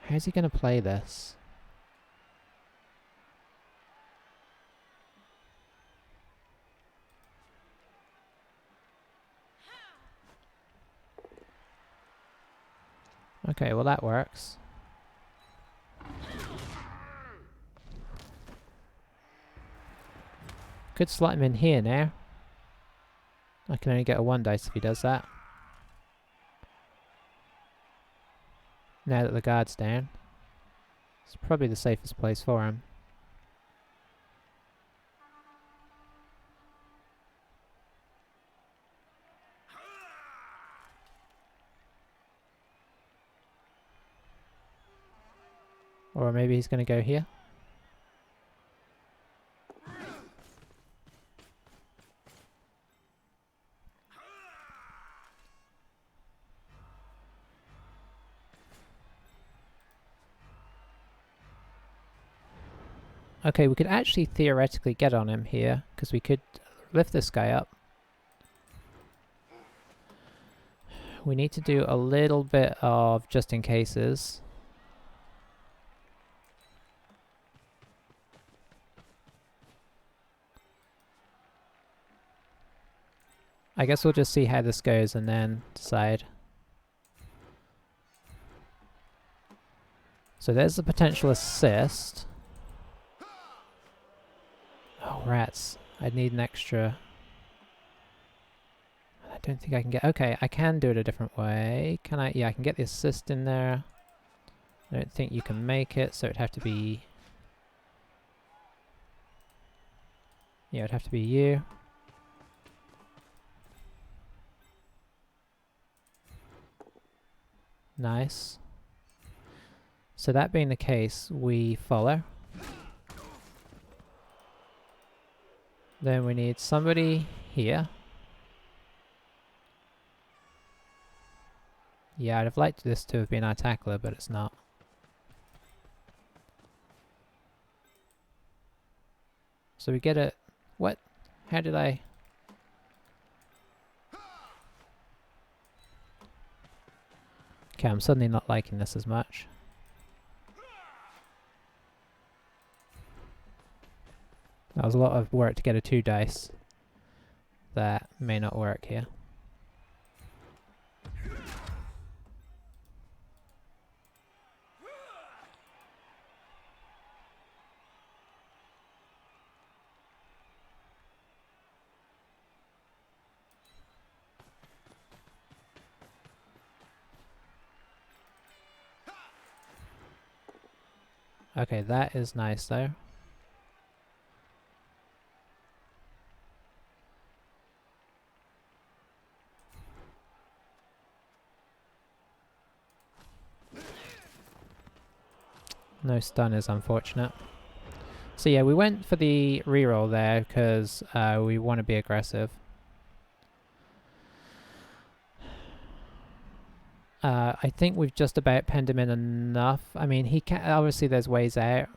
How's he going to play this? Okay, well that works. Could slot him in here now. I can only get a 1 dice if he does that. Now that the guard's down. It's probably the safest place for him. Or maybe he's going to go here. Okay, we could actually theoretically get on him here, because we could lift this guy up. We need to do a little bit of just in cases. I guess we'll just see how this goes and then decide. So there's the potential assist. Oh, rats. I'd need an extra. I don't think I can get... Okay, I can do it a different way. Can I? Yeah, I can get the assist in there. I don't think you can make it, so it'd have to be... Yeah, it'd have to be you. Nice. So that being the case, we follow. Then we need somebody here. Yeah, I'd have liked this to have been our tackler, but it's not. So we get it. What? How did I... Okay, I'm suddenly not liking this as much. That was a lot of work to get a 2 dice. That may not work here. Okay, that is nice though. No stun is unfortunate. So yeah, we went for the reroll there because we want to be aggressive. I think we've just about penned him in enough. I mean, he can obviously there's ways out.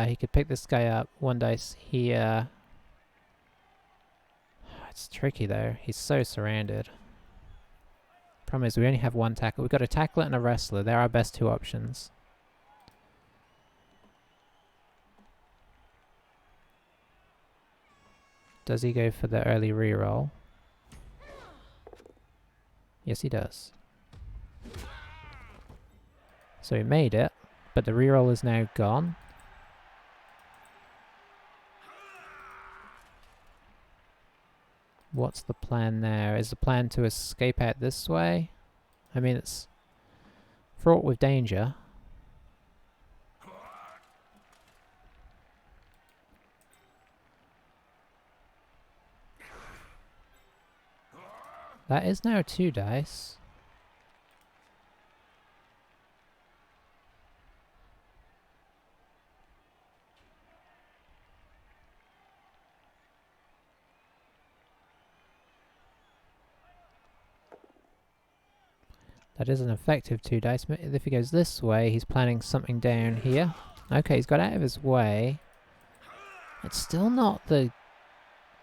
He could pick this guy up, 1 dice here. It's tricky though. He's so surrounded. Problem is we only have 1 tackle. We've got a tackler and a wrestler. They're our best 2 options. Does he go for the early reroll? Yes, he does. So he made it, but the reroll is now gone. What's the plan there? Is the plan to escape out this way? I mean, it's fraught with danger. That is now 2 dice. That is an effective 2 dice. If he goes this way, he's planning something down here. Okay, he's got out of his way. It's still not the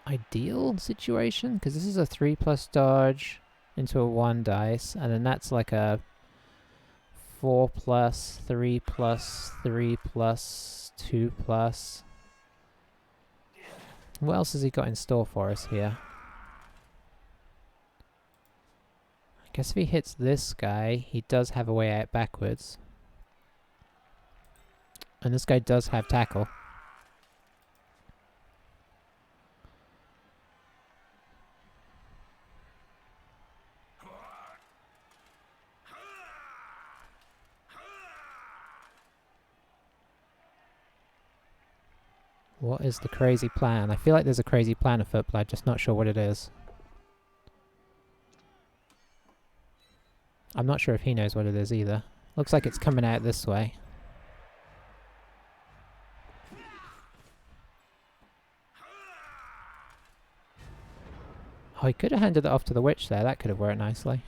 ideal situation, because this is a 3+ dodge into a 1 dice, and then that's like a 4+, 3+, 3+, 2+. What else has he got in store for us here? I guess if he hits this guy, he does have a way out backwards. And this guy does have tackle. What is the crazy plan? I feel like there's a crazy plan afoot, but I'm just not sure what it is. I'm not sure if he knows what it is either. Looks like it's coming out this way. Oh, he could have handed it off to the witch there. That could have worked nicely.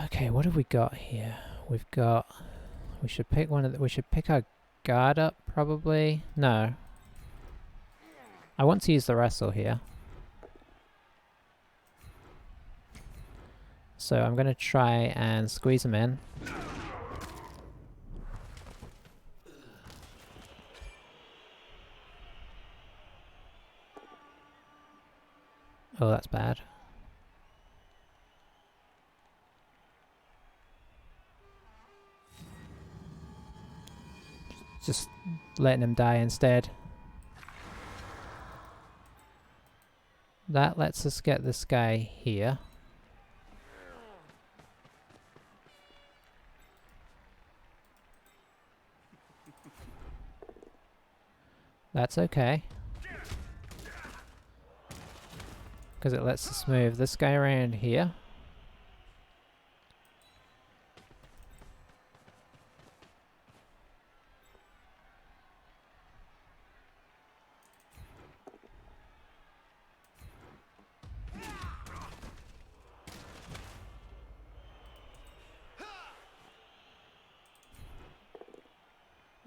Okay, what have we got here? We've got... We should pick one of the... We should pick our guard up, probably. No. I want to use the wrestle here. So I'm going to try and squeeze him in. Oh, that's bad. Just letting him die instead. That lets us get this guy here. That's okay. Because it lets us move this guy around here.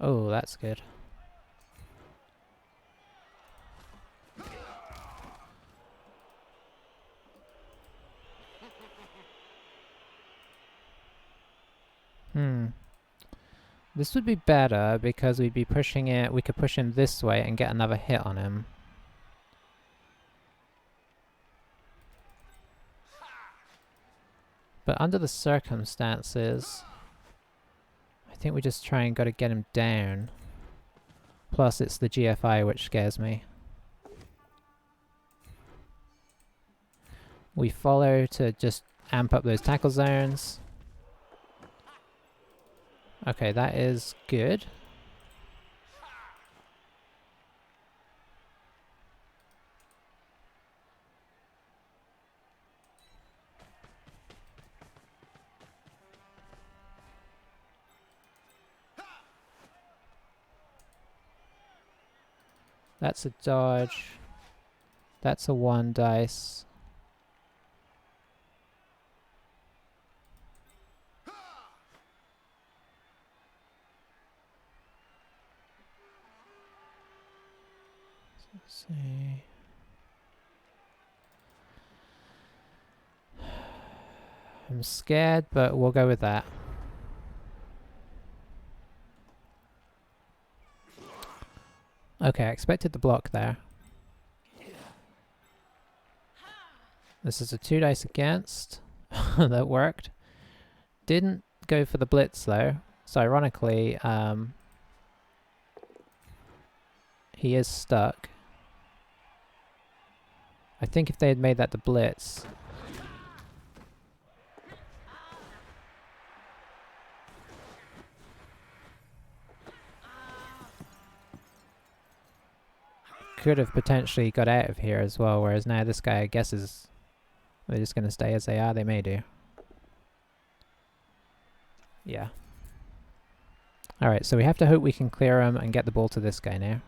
Oh, that's good. This would be better because we'd be pushing it, we could push him this way and get another hit on him. But under the circumstances, I think we just try and gotta get him down. Plus it's the GFI which scares me. We follow to just amp up those tackle zones. Okay, that is good. That's a dodge. That's a 1 dice. Let's see. I'm scared, but we'll go with that. Okay, I expected the block there. This is a 2 dice against. That worked. Didn't go for the blitz though. So ironically, he is stuck. I think if they had made that the blitz... could have potentially got out of here as well, whereas now this guy, I guess, is... They're just going to stay as they are. They may do. Yeah. Alright, so we have to hope we can clear him and get the ball to this guy now.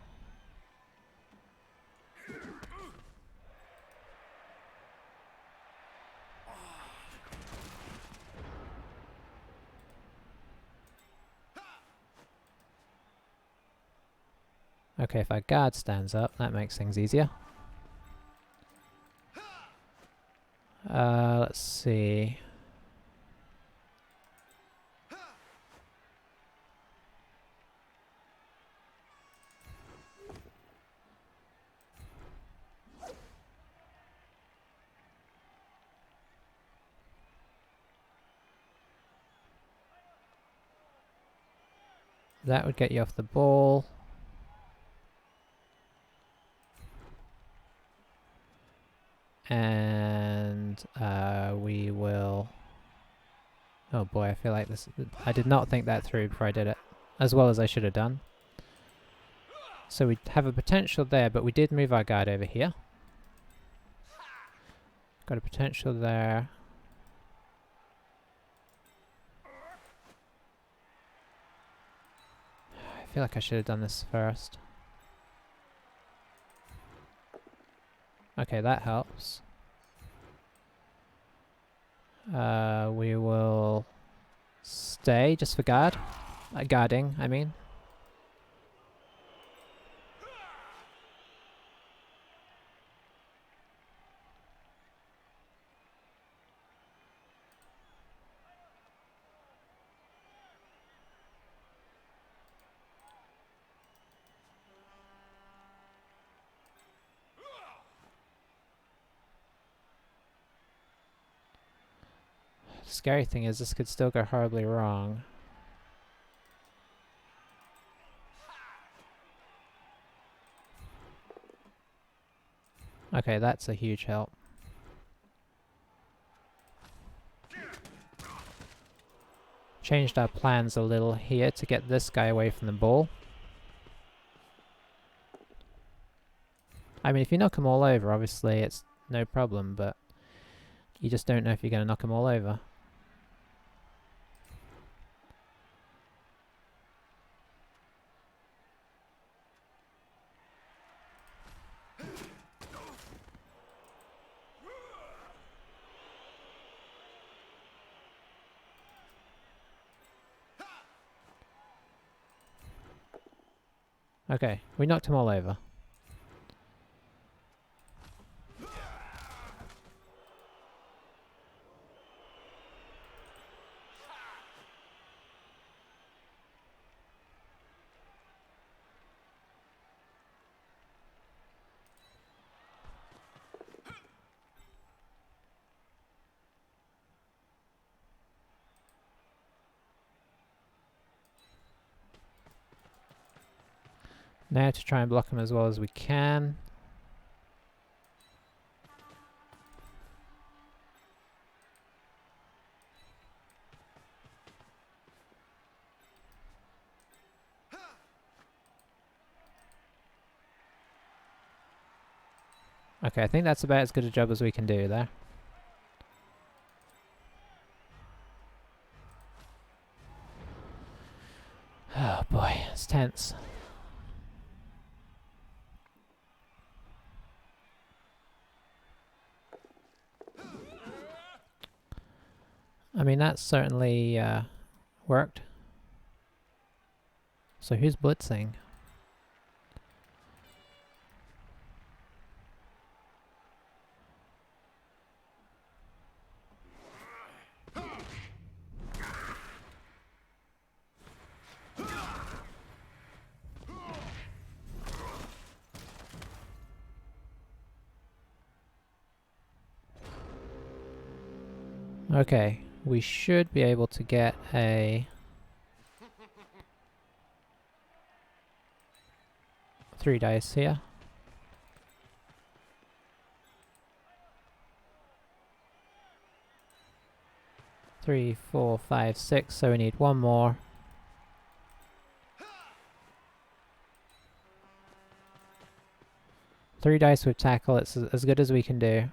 Okay, if our guard stands up, that makes things easier. Let's see. That would get you off the ball. And we will... Oh boy, I feel like this... I did not think that through before I did it, as well as I should have done. So we have a potential there, but we did move our guard over here. Got a potential there. I feel like I should have done this first. Okay, that helps. We will stay just for guard. Guarding, I mean. The scary thing is this could still go horribly wrong. Okay, that's a huge help. Changed our plans a little here to get this guy away from the ball. I mean, if you knock him all over, obviously it's no problem, but you just don't know if you're going to knock him all over. Okay, we knocked him all over. Now to try and block him as well as we can. Okay, I think that's about as good a job as we can do there. Oh boy, it's tense. I mean, that certainly worked. So who's blitzing? Okay, we should be able to get a 3 dice here. 3, 4, 5, 6, so we need one more. Three dice with tackle, it's as good as we can do.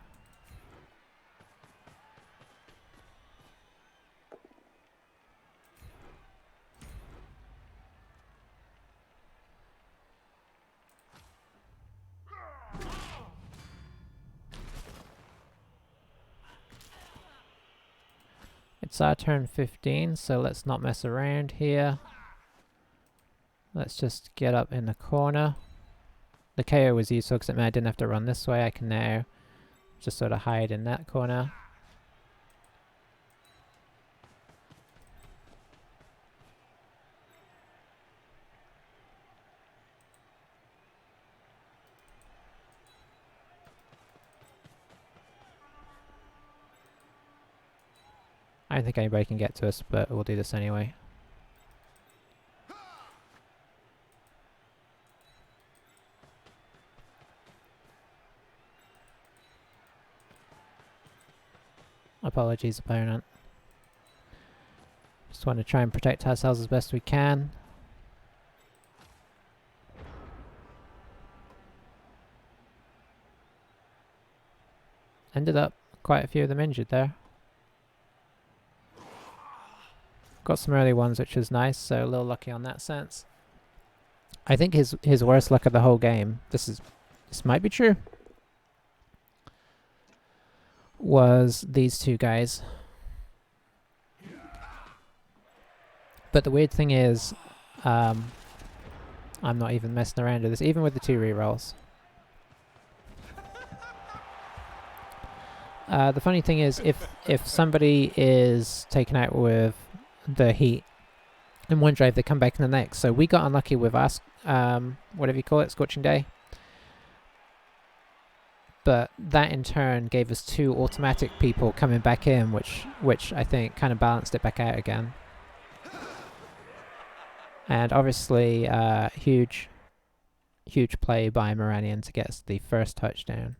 It's our turn 15, so let's not mess around here. Let's just get up in the corner. The KO was useful because it meant I didn't have to run this way. I can now just sort of hide in that corner. I don't think anybody can get to us, but we'll do this anyway. Apologies, opponent. Just want to try and protect ourselves as best we can. Ended up quite a few of them injured there. Got some early ones, which was nice, so a little lucky on that sense. I think his worst luck of the whole game, this might be true, was these two guys. But the weird thing is, I'm not even messing around with this, even with the 2 rerolls. The funny thing is, if somebody is taken out with the heat in one drive, they come back in the next. So we got unlucky with us, whatever you call it, Scorching Day. But that in turn gave us 2 automatic people coming back in, which I think kind of balanced it back out again. And obviously, huge play by Moranian to get us the first touchdown.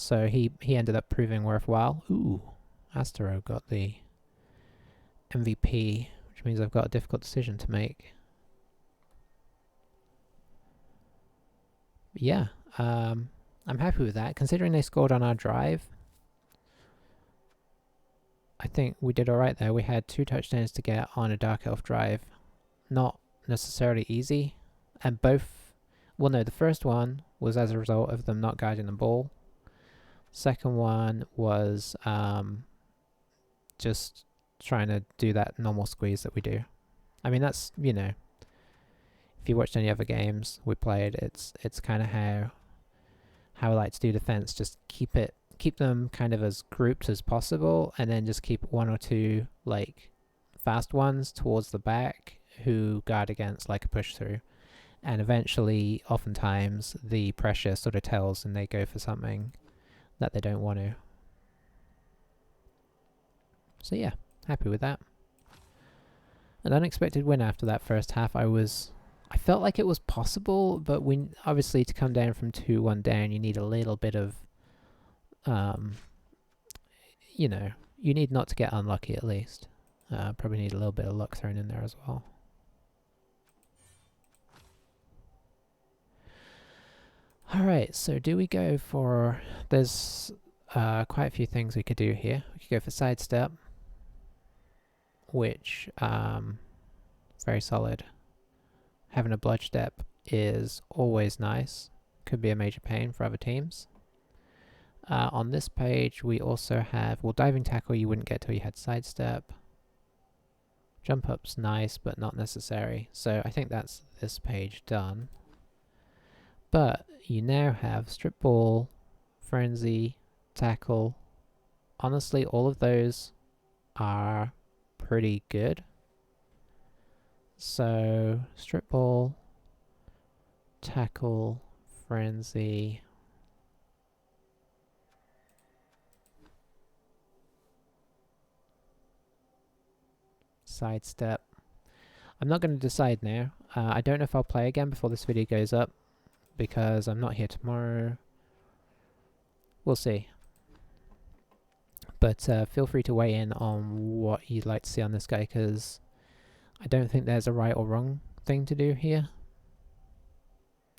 So he ended up proving worthwhile. Ooh, Astero got the MVP, which means I've got a difficult decision to make. Yeah, I'm happy with that. Considering they scored on our drive, I think we did alright there. We had 2 touchdowns to get on a Dark Elf drive. Not necessarily easy. And both... Well, no, the first one was as a result of them not guiding the ball. Second one was just trying to do that normal squeeze that we do. I mean, that's, you know, if you watched any other games we played, it's kind of how I like to do defense. Just keep them kind of as grouped as possible, and then just keep 1 or 2 like fast ones towards the back who guard against like a push through. And eventually, oftentimes, the pressure sort of tells and they go for something that they don't want to. So yeah, happy with that. An unexpected win after that first half. I felt like it was possible, but obviously to come down from 2-1 down, you need a little bit of, you know, you need not to get unlucky at least. Probably need a little bit of luck thrown in there as well. Alright, so do we go for... There's quite a few things we could do here. We could go for sidestep, which very solid. Having a bludge step is always nice. Could be a major pain for other teams. On this page we also have... Well, diving tackle you wouldn't get till you had sidestep. Jump up's nice, but not necessary. So I think that's this page done. But you now have strip ball, frenzy, tackle. Honestly, all of those are pretty good. So strip ball, tackle, frenzy. Sidestep. I'm not going to decide now. I don't know if I'll play again before this video goes up, because I'm not here tomorrow. We'll see. But feel free to weigh in on what you'd like to see on this guy, because I don't think there's a right or wrong thing to do here.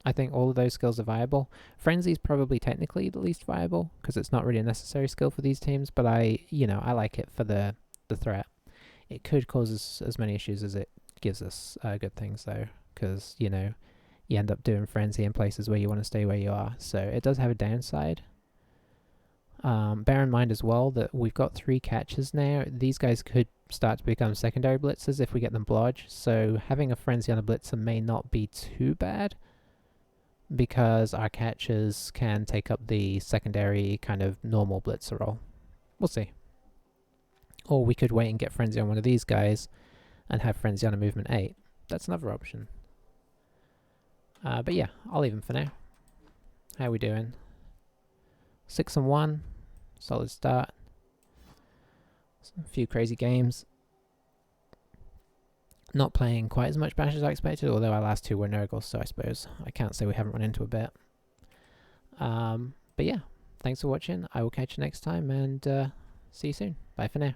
I think all of those skills are viable. Frenzy's probably technically the least viable, because it's not really a necessary skill for these teams, but I like it for the threat. It could cause us as many issues as it gives us good things, though, because, you know, you end up doing frenzy in places where you want to stay where you are. So it does have a downside. Bear in mind as well that we've got 3 catches now. These guys could start to become secondary blitzers if we get them blodge, so having a frenzy on a blitzer may not be too bad, because our catches can take up the secondary kind of normal blitzer role. We'll see. Or we could wait and get frenzy on one of these guys and have frenzy on a movement 8. That's another option. But yeah, I'll leave him for now. How are we doing? 6 and 1. Solid start. A few crazy games. Not playing quite as much bash as I expected, although our last 2 were Nurgles, so I suppose I can't say we haven't run into a bit. But yeah, thanks for watching. I will catch you next time, and see you soon. Bye for now.